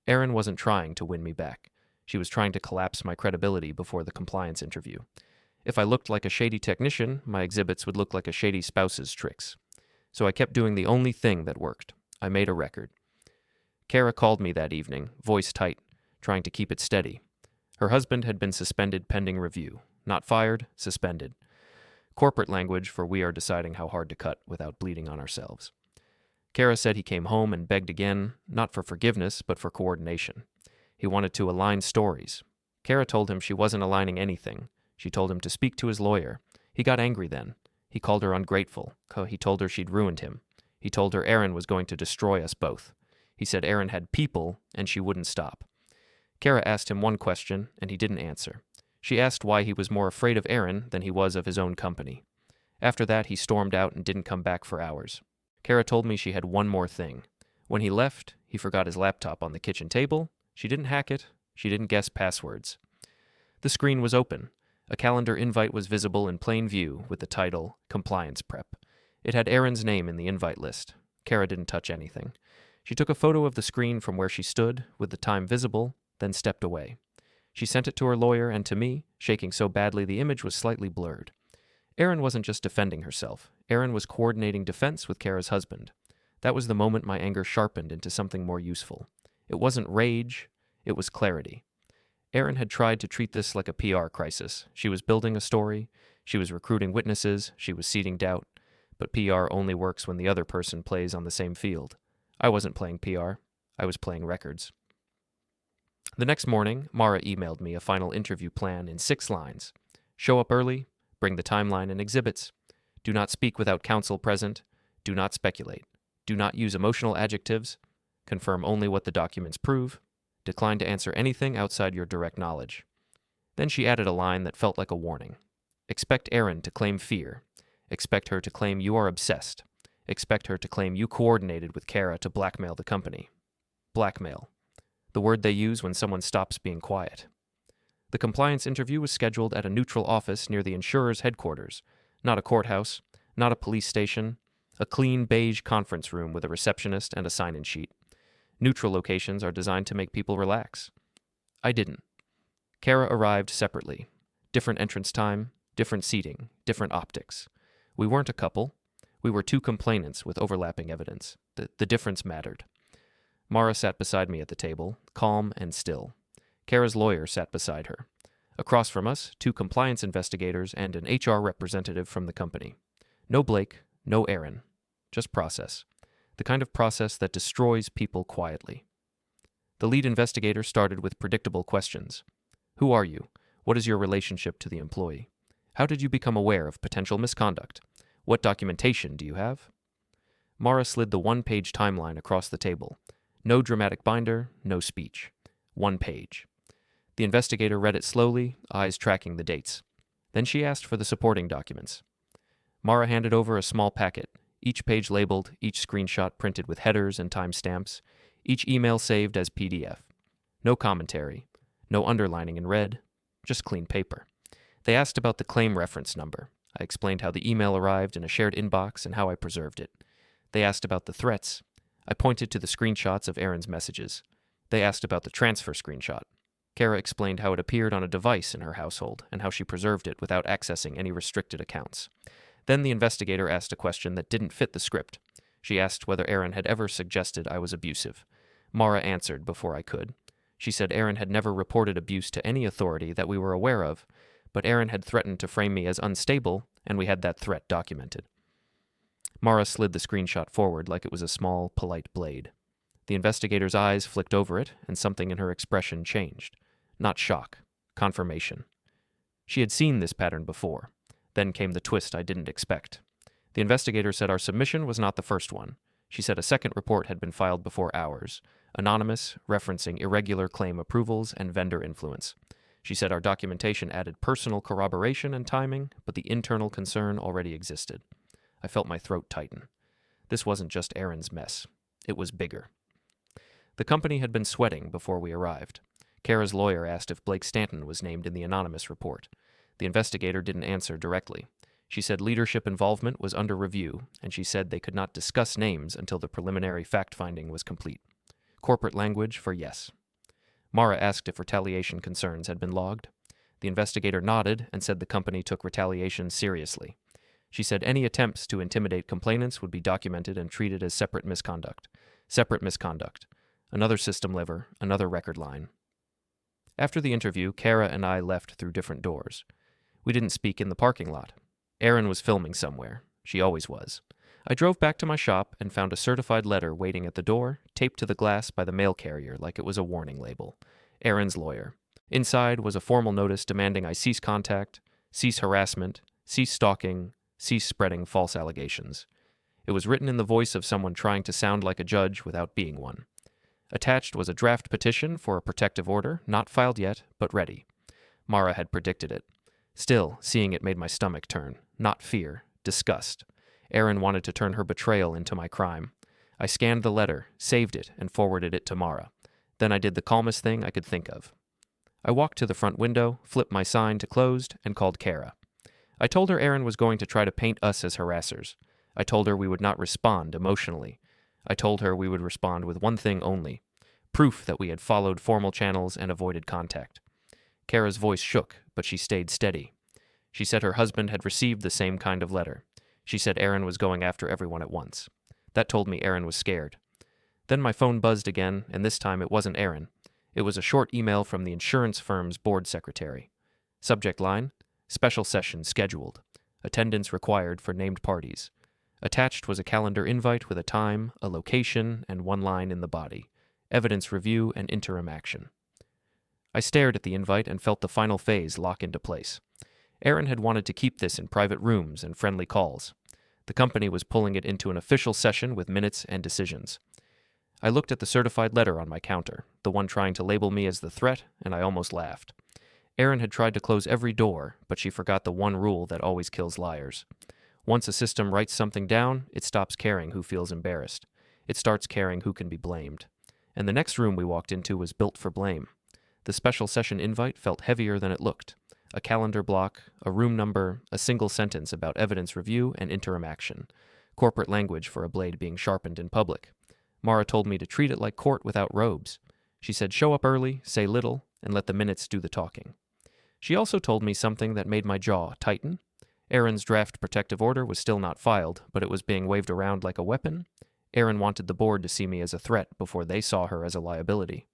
Erin wasn't trying to win me back. She was trying to collapse my credibility before the compliance interview. If I looked like a shady technician, my exhibits would look like a shady spouse's tricks. So I kept doing the only thing that worked. I made a record. Kara called me that evening, voice tight, trying to keep it steady. Her husband had been suspended pending review. Not fired, suspended. Corporate language for we are deciding how hard to cut without bleeding on ourselves. Kara said he came home and begged again, not for forgiveness, but for coordination. He wanted to align stories. Kara told him she wasn't aligning anything. She told him to speak to his lawyer. He got angry then. He called her ungrateful. He told her she'd ruined him. He told her Erin was going to destroy us both. He said Erin had people, and she wouldn't stop. Kara asked him one question, and he didn't answer. She asked why he was more afraid of Erin than he was of his own company. After that, he stormed out and didn't come back for hours. Kara told me she had one more thing. When he left, he forgot his laptop on the kitchen table. She didn't hack it. She didn't guess passwords. The screen was open. A calendar invite was visible in plain view with the title, Compliance Prep. It had Erin's name in the invite list. Kara didn't touch anything. She took a photo of the screen from where she stood, with the time visible, then stepped away. She sent it to her lawyer and to me, shaking so badly the image was slightly blurred. Erin wasn't just defending herself. Erin was coordinating defense with Kara's husband. That was the moment my anger sharpened into something more useful. It wasn't rage, it was clarity. Erin had tried to treat this like a PR crisis. She was building a story, she was recruiting witnesses, she was seeding doubt. But PR only works when the other person plays on the same field. I wasn't playing PR, I was playing records. The next morning, Mara emailed me a final interview plan in 6 lines. Show up early, bring the timeline and exhibits. Do not speak without counsel present. Do not speculate. Do not use emotional adjectives. Confirm only what the documents prove. Decline to answer anything outside your direct knowledge. Then she added a line that felt like a warning. Expect Erin to claim fear. Expect her to claim you are obsessed. Expect her to claim you coordinated with Kara to blackmail the company. Blackmail. The word they use when someone stops being quiet. The compliance interview was scheduled at a neutral office near the insurer's headquarters, not a courthouse, not a police station, a clean beige conference room with a receptionist and a sign-in sheet. Neutral locations are designed to make people relax. I didn't. Kara arrived separately. Different entrance time, different seating, different optics. We weren't a couple. We were 2 complainants with overlapping evidence. The difference mattered. Mara sat beside me at the table, calm and still. Kara's lawyer sat beside her. Across from us, 2 compliance investigators and an HR representative from the company. No Blake, no Erin. Just process. The kind of process that destroys people quietly. The lead investigator started with predictable questions. Who are you? What is your relationship to the employee? How did you become aware of potential misconduct? What documentation do you have? Mara slid the 1-page timeline across the table. No dramatic binder, no speech. 1 page. The investigator read it slowly, eyes tracking the dates. Then she asked for the supporting documents. Mara handed over a small packet, each page labeled, each screenshot printed with headers and timestamps, each email saved as PDF. No commentary, no underlining in red, just clean paper. They asked about the claim reference number. I explained how the email arrived in a shared inbox and how I preserved it. They asked about the threats. I pointed to the screenshots of Erin's messages. They asked about the transfer screenshot. Kara explained how it appeared on a device in her household and how she preserved it without accessing any restricted accounts. Then the investigator asked a question that didn't fit the script. She asked whether Erin had ever suggested I was abusive. Mara answered before I could. She said Erin had never reported abuse to any authority that we were aware of, but Erin had threatened to frame me as unstable, and we had that threat documented. Mara slid the screenshot forward like it was a small, polite blade. The investigator's eyes flicked over it, and something in her expression changed. Not shock, confirmation. She had seen this pattern before. Then came the twist I didn't expect. The investigator said our submission was not the first one. She said a second report had been filed before ours, anonymous, referencing irregular claim approvals and vendor influence. She said our documentation added personal corroboration and timing, but the internal concern already existed. I felt my throat tighten. This wasn't just Erin's mess. It was bigger. The company had been sweating before we arrived. Kara's lawyer asked if Blake Stanton was named in the anonymous report. The investigator didn't answer directly. She said leadership involvement was under review, and she said they could not discuss names until the preliminary fact-finding was complete. Corporate language for yes. Mara asked if retaliation concerns had been logged. The investigator nodded and said the company took retaliation seriously. She said any attempts to intimidate complainants would be documented and treated as separate misconduct. Separate misconduct. Another system lever, another record line. After the interview, Kara and I left through different doors. We didn't speak in the parking lot. Erin was filming somewhere. She always was. I drove back to my shop and found a certified letter waiting at the door, taped to the glass by the mail carrier like it was a warning label. Erin's lawyer. Inside was a formal notice demanding I cease contact, cease harassment, cease stalking, cease spreading false allegations. It was written in the voice of someone trying to sound like a judge without being one. Attached was a draft petition for a protective order, not filed yet, but ready. Mara had predicted it. Still, seeing it made my stomach turn. Not fear, disgust. Erin wanted to turn her betrayal into my crime. I scanned the letter, saved it, and forwarded it to Mara. Then I did the calmest thing I could think of. I walked to the front window, flipped my sign to closed, and called Kara. I told her Erin was going to try to paint us as harassers. I told her we would not respond emotionally. I told her we would respond with one thing only: proof that we had followed formal channels and avoided contact. Kara's voice shook, but she stayed steady. She said her husband had received the same kind of letter. She said Erin was going after everyone at once. That told me Erin was scared. Then my phone buzzed again, and this time it wasn't Erin. It was a short email from the insurance firm's board secretary. Subject line: special session scheduled. Attendance required for named parties. Attached was a calendar invite with a time, a location, and one line in the body: evidence review and interim action. I stared at the invite and felt the final phase lock into place. Erin had wanted to keep this in private rooms and friendly calls. The company was pulling it into an official session with minutes and decisions. I looked at the certified letter on my counter, the one trying to label me as the threat, and I almost laughed. Erin had tried to close every door, but she forgot the one rule that always kills liars. Once a system writes something down, it stops caring who feels embarrassed. It starts caring who can be blamed. And the next room we walked into was built for blame. The special session invite felt heavier than it looked. A calendar block, a room number, a single sentence about evidence review and interim action. Corporate language for a blade being sharpened in public. Mara told me to treat it like court without robes. She said show up early, say little, and let the minutes do the talking. She also told me something that made my jaw tighten. Erin's draft protective order was still not filed, but it was being waved around like a weapon. Erin wanted the board to see me as a threat before they saw her as a liability.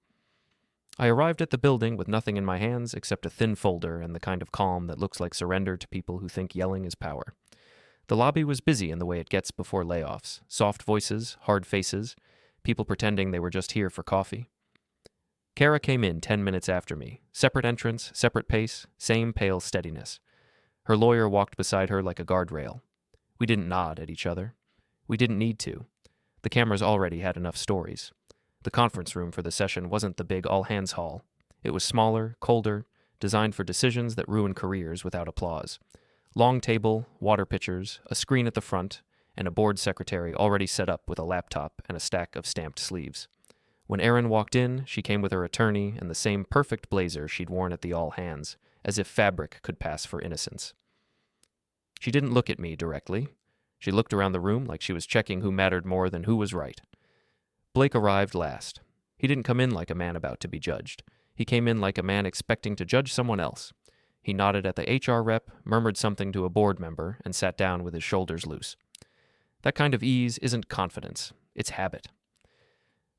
I arrived at the building with nothing in my hands except a thin folder and the kind of calm that looks like surrender to people who think yelling is power. The lobby was busy in the way it gets before layoffs. Soft voices, hard faces, people pretending they were just here for coffee. Kara came in 10 minutes after me. Separate entrance, separate pace, same pale steadiness. Her lawyer walked beside her like a guardrail. We didn't nod at each other. We didn't need to. The cameras already had enough stories. The conference room for the session wasn't the big all-hands hall. It was smaller, colder, designed for decisions that ruin careers without applause. Long table, water pitchers, a screen at the front, and a board secretary already set up with a laptop and a stack of stamped sleeves. When Erin walked in, she came with her attorney and the same perfect blazer she'd worn at the all-hands, as if fabric could pass for innocence. She didn't look at me directly. She looked around the room like she was checking who mattered more than who was right. Blake arrived last. He didn't come in like a man about to be judged. He came in like a man expecting to judge someone else. He nodded at the HR rep, murmured something to a board member, and sat down with his shoulders loose. That kind of ease isn't confidence, it's habit.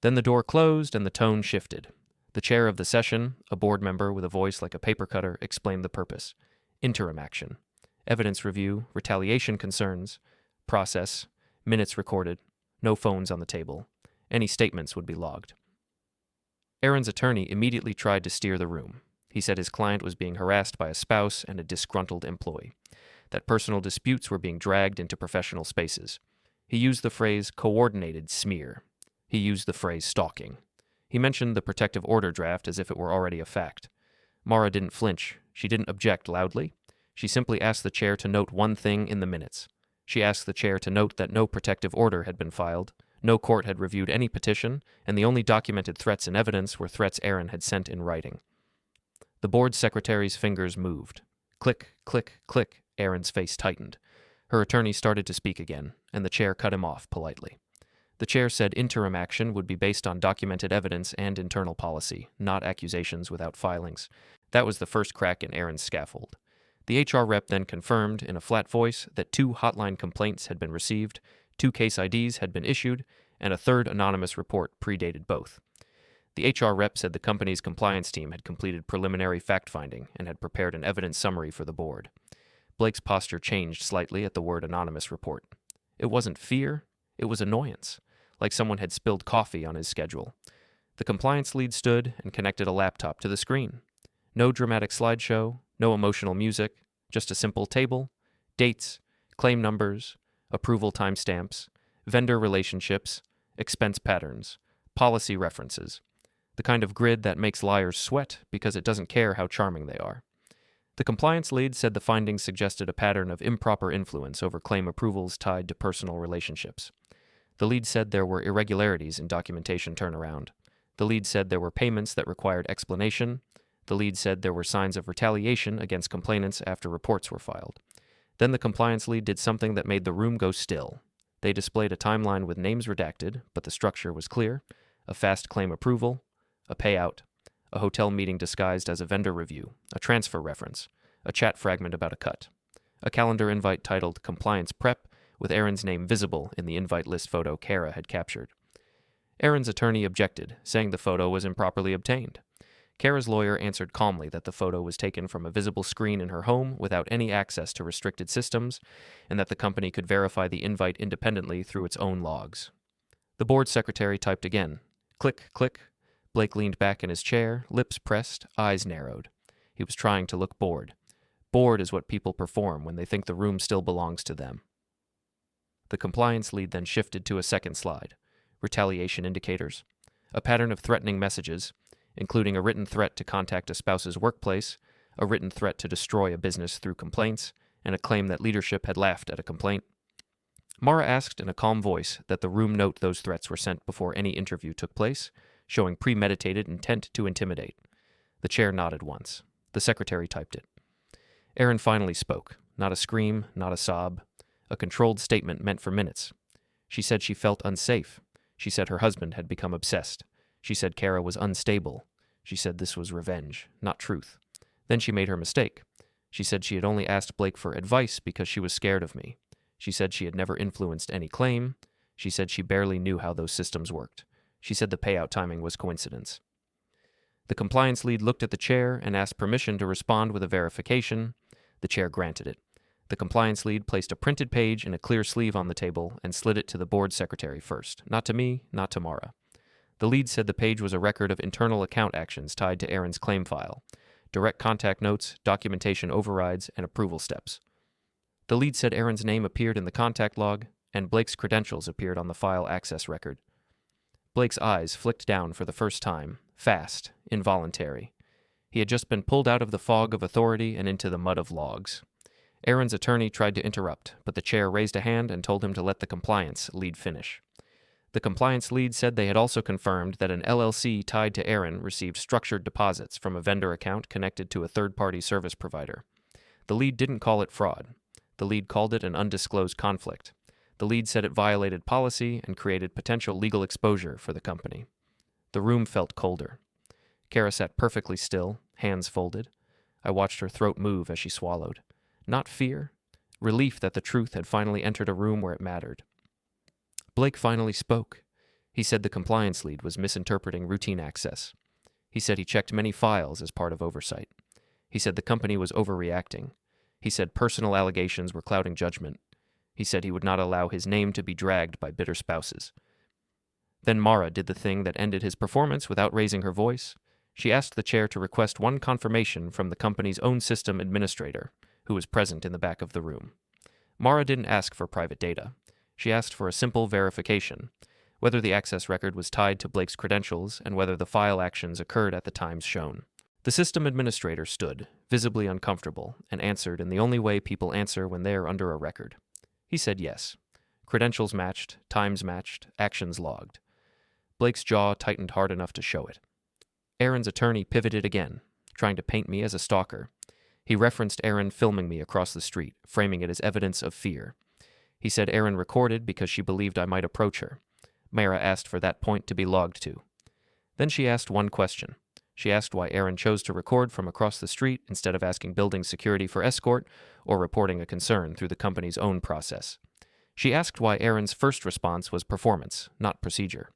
Then the door closed and the tone shifted. The chair of the session, a board member with a voice like a paper cutter, explained the purpose. Interim action. Evidence review, retaliation concerns, process, minutes recorded, no phones on the table. Any statements would be logged. Erin's attorney immediately tried to steer the room. He said his client was being harassed by a spouse and a disgruntled employee, that personal disputes were being dragged into professional spaces. He used the phrase coordinated smear. He used the phrase stalking. He mentioned the protective order draft as if it were already a fact. Mara didn't flinch. She didn't object loudly. She simply asked the chair to note one thing in the minutes. She asked the chair to note that no protective order had been filed, no court had reviewed any petition, and the only documented threats in evidence were threats Erin had sent in writing. The board secretary's fingers moved. Click, click, click. Erin's face tightened. Her attorney started to speak again, and the chair cut him off politely. The chair said interim action would be based on documented evidence and internal policy, not accusations without filings. That was the first crack in Erin's scaffold. The HR rep then confirmed in a flat voice that 2 hotline complaints had been received, 2 case IDs had been issued, and a 3rd anonymous report predated both. The HR rep said the company's compliance team had completed preliminary fact-finding and had prepared an evidence summary for the board. Blake's posture changed slightly at the word anonymous report. It wasn't fear, it was annoyance, like someone had spilled coffee on his schedule. The compliance lead stood and connected a laptop to the screen. No dramatic slideshow, no emotional music, just a simple table, dates, claim numbers, approval timestamps, vendor relationships, expense patterns, policy references, the kind of grid that makes liars sweat because it doesn't care how charming they are. The compliance lead said the findings suggested a pattern of improper influence over claim approvals tied to personal relationships. The lead said there were irregularities in documentation turnaround. The lead said there were payments that required explanation. The lead said there were signs of retaliation against complainants after reports were filed. Then the compliance lead did something that made the room go still. They displayed a timeline with names redacted, but the structure was clear: a fast claim approval, a payout, a hotel meeting disguised as a vendor review, a transfer reference, a chat fragment about a cut, a calendar invite titled Compliance Prep with Erin's name visible in the invite list photo Kara had captured. Erin's attorney objected, saying the photo was improperly obtained. Kara's lawyer answered calmly that the photo was taken from a visible screen in her home without any access to restricted systems, and that the company could verify the invite independently through its own logs. The board secretary typed again. Click, click. Blake leaned back in his chair, lips pressed, eyes narrowed. He was trying to look bored. Bored is what people perform when they think the room still belongs to them. The compliance lead then shifted to a second slide. Retaliation indicators. A pattern of threatening messages, including a written threat to contact a spouse's workplace, a written threat to destroy a business through complaints, and a claim that leadership had laughed at a complaint. Mara asked in a calm voice that the room note those threats were sent before any interview took place, showing premeditated intent to intimidate. The chair nodded once. The secretary typed it. Erin finally spoke. Not a scream, not a sob. A controlled statement meant for minutes. She said she felt unsafe. She said her husband had become obsessed. She said Kara was unstable. She said this was revenge, not truth. Then she made her mistake. She said she had only asked Blake for advice because she was scared of me. She said she had never influenced any claim. She said she barely knew how those systems worked. She said the payout timing was coincidence. The compliance lead looked at the chair and asked permission to respond with a verification. The chair granted it. The compliance lead placed a printed page in a clear sleeve on the table and slid it to the board secretary first. Not to me, not to Mara. The lead said the page was a record of internal account actions tied to Erin's claim file, direct contact notes, documentation overrides, and approval steps. The lead said Erin's name appeared in the contact log, and Blake's credentials appeared on the file access record. Blake's eyes flicked down for the first time, fast, involuntary. He had just been pulled out of the fog of authority and into the mud of logs. Erin's attorney tried to interrupt, but the chair raised a hand and told him to let the compliance lead finish. The compliance lead said they had also confirmed that an LLC tied to Erin received structured deposits from a vendor account connected to a third-party service provider. The lead didn't call it fraud. The lead called it an undisclosed conflict. The lead said it violated policy and created potential legal exposure for the company. The room felt colder. Kara sat perfectly still, hands folded. I watched her throat move as she swallowed. Not fear, relief that the truth had finally entered a room where it mattered. Blake finally spoke. He said the compliance lead was misinterpreting routine access. He said he checked many files as part of oversight. He said the company was overreacting. He said personal allegations were clouding judgment. He said he would not allow his name to be dragged by bitter spouses. Then Mara did the thing that ended his performance without raising her voice. She asked the chair to request one confirmation from the company's own system administrator, who was present in the back of the room. Mara didn't ask for private data. She asked for a simple verification, whether the access record was tied to Blake's credentials and whether the file actions occurred at the times shown. The system administrator stood, visibly uncomfortable, and answered in the only way people answer when they are under a record. He said yes. Credentials matched, times matched, actions logged. Blake's jaw tightened hard enough to show it. Erin's attorney pivoted again, trying to paint me as a stalker. He referenced Erin filming me across the street, framing it as evidence of fear. He said Erin recorded because she believed I might approach her. Mara asked for that point to be logged to. Then she asked one question. She asked why Erin chose to record from across the street instead of asking building security for escort or reporting a concern through the company's own process. She asked why Erin's first response was performance, not procedure.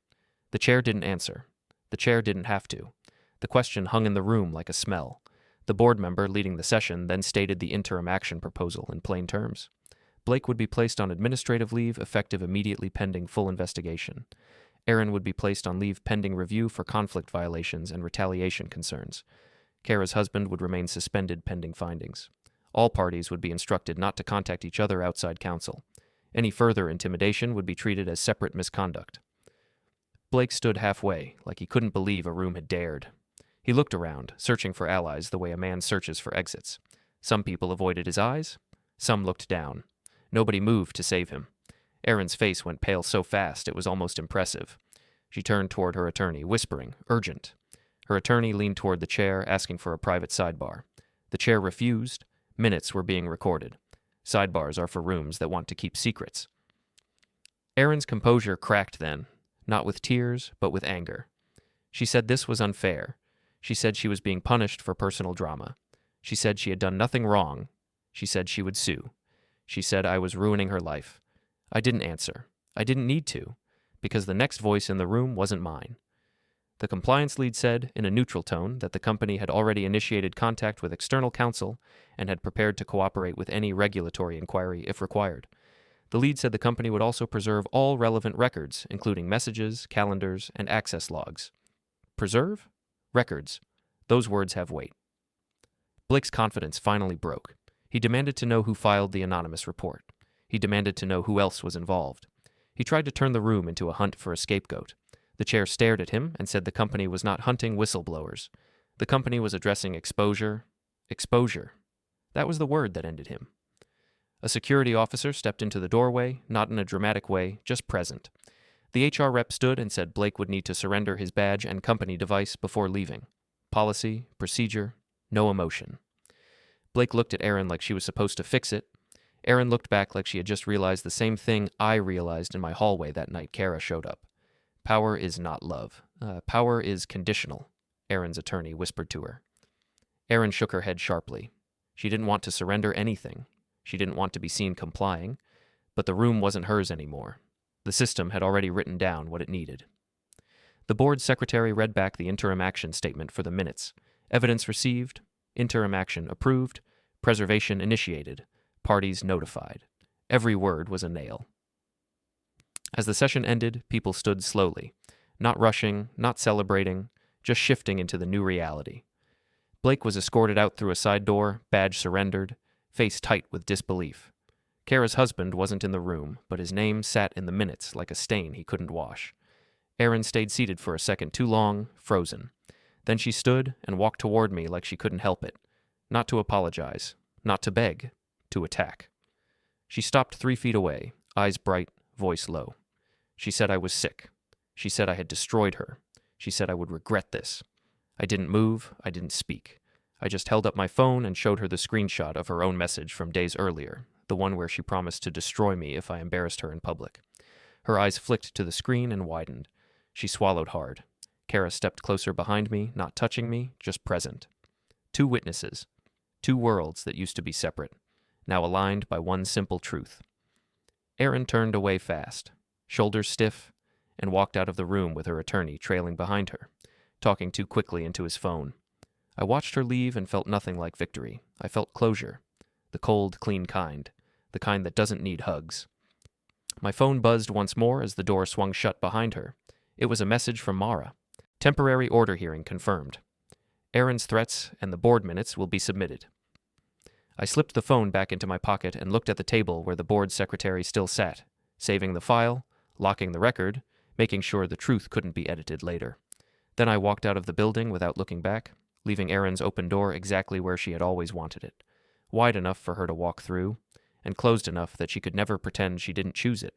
The chair didn't answer. The chair didn't have to. The question hung in the room like a smell. The board member leading the session then stated the interim action proposal in plain terms. Blake would be placed on administrative leave effective immediately pending full investigation. Erin would be placed on leave pending review for conflict violations and retaliation concerns. Kara's husband would remain suspended pending findings. All parties would be instructed not to contact each other outside counsel. Any further intimidation would be treated as separate misconduct. Blake stood halfway, like he couldn't believe a room had dared. He looked around, searching for allies the way a man searches for exits. Some people avoided his eyes. Some looked down. Nobody moved to save him. Erin's face went pale so fast it was almost impressive. She turned toward her attorney, whispering, "Urgent." Her attorney leaned toward the chair, asking for a private sidebar. The chair refused. Minutes were being recorded. Sidebars are for rooms that want to keep secrets. Erin's composure cracked then, not with tears, but with anger. She said this was unfair. She said she was being punished for personal drama. She said she had done nothing wrong. She said she would sue. She said I was ruining her life. I didn't answer. I didn't need to, because the next voice in the room wasn't mine. The compliance lead said, in a neutral tone, that the company had already initiated contact with external counsel and had prepared to cooperate with any regulatory inquiry if required. The lead said the company would also preserve all relevant records, including messages, calendars, and access logs. Preserve? Records. Those words have weight. Blake's confidence finally broke. He demanded to know who filed the anonymous report. He demanded to know who else was involved. He tried to turn the room into a hunt for a scapegoat. The chair stared at him and said the company was not hunting whistleblowers. The company was addressing exposure. Exposure. That was the word that ended him. A security officer stepped into the doorway, not in a dramatic way, just present. The HR rep stood and said Blake would need to surrender his badge and company device before leaving. Policy, procedure, no emotion. Blake looked at Erin like she was supposed to fix it. Erin looked back like she had just realized the same thing I realized in my hallway that night Kara showed up. Power is not love. Power is conditional, Erin's attorney whispered to her. Erin shook her head sharply. She didn't want to surrender anything. She didn't want to be seen complying, but the room wasn't hers anymore. The system had already written down what it needed. The board secretary read back the interim action statement for the minutes. Evidence received, interim action approved, preservation initiated, parties notified. Every word was a nail. As the session ended, people stood slowly, not rushing, not celebrating, just shifting into the new reality. Blake was escorted out through a side door, badge surrendered, face tight with disbelief. Kara's husband wasn't in the room, but his name sat in the minutes like a stain he couldn't wash. Erin stayed seated for a second too long, frozen. Then she stood and walked toward me like she couldn't help it. Not to apologize, not to beg, to attack. She stopped 3 feet away, eyes bright, voice low. She said I was sick. She said I had destroyed her. She said I would regret this. I didn't move, I didn't speak. I just held up my phone and showed her the screenshot of her own message from days earlier, the one where she promised to destroy me if I embarrassed her in public. Her eyes flicked to the screen and widened. She swallowed hard. Kara stepped closer behind me, not touching me, just present. 2 witnesses. 2 worlds that used to be separate, now aligned by one simple truth. Erin turned away fast. shoulders stiff, and walked out of the room with her attorney trailing behind her, talking too quickly into his phone. I watched her leave and felt nothing like victory. I felt closure. The cold, clean kind. The kind that doesn't need hugs. My phone buzzed once more as the door swung shut behind her. It was a message from Mara. Temporary order hearing confirmed. Erin's threats and the board minutes will be submitted. I slipped the phone back into my pocket and looked at the table where the board secretary still sat, saving the file, locking the record, making sure the truth couldn't be edited later. Then I walked out of the building without looking back, leaving Erin's open door exactly where she had always wanted it, wide enough for her to walk through, and closed enough that she could never pretend she didn't choose it.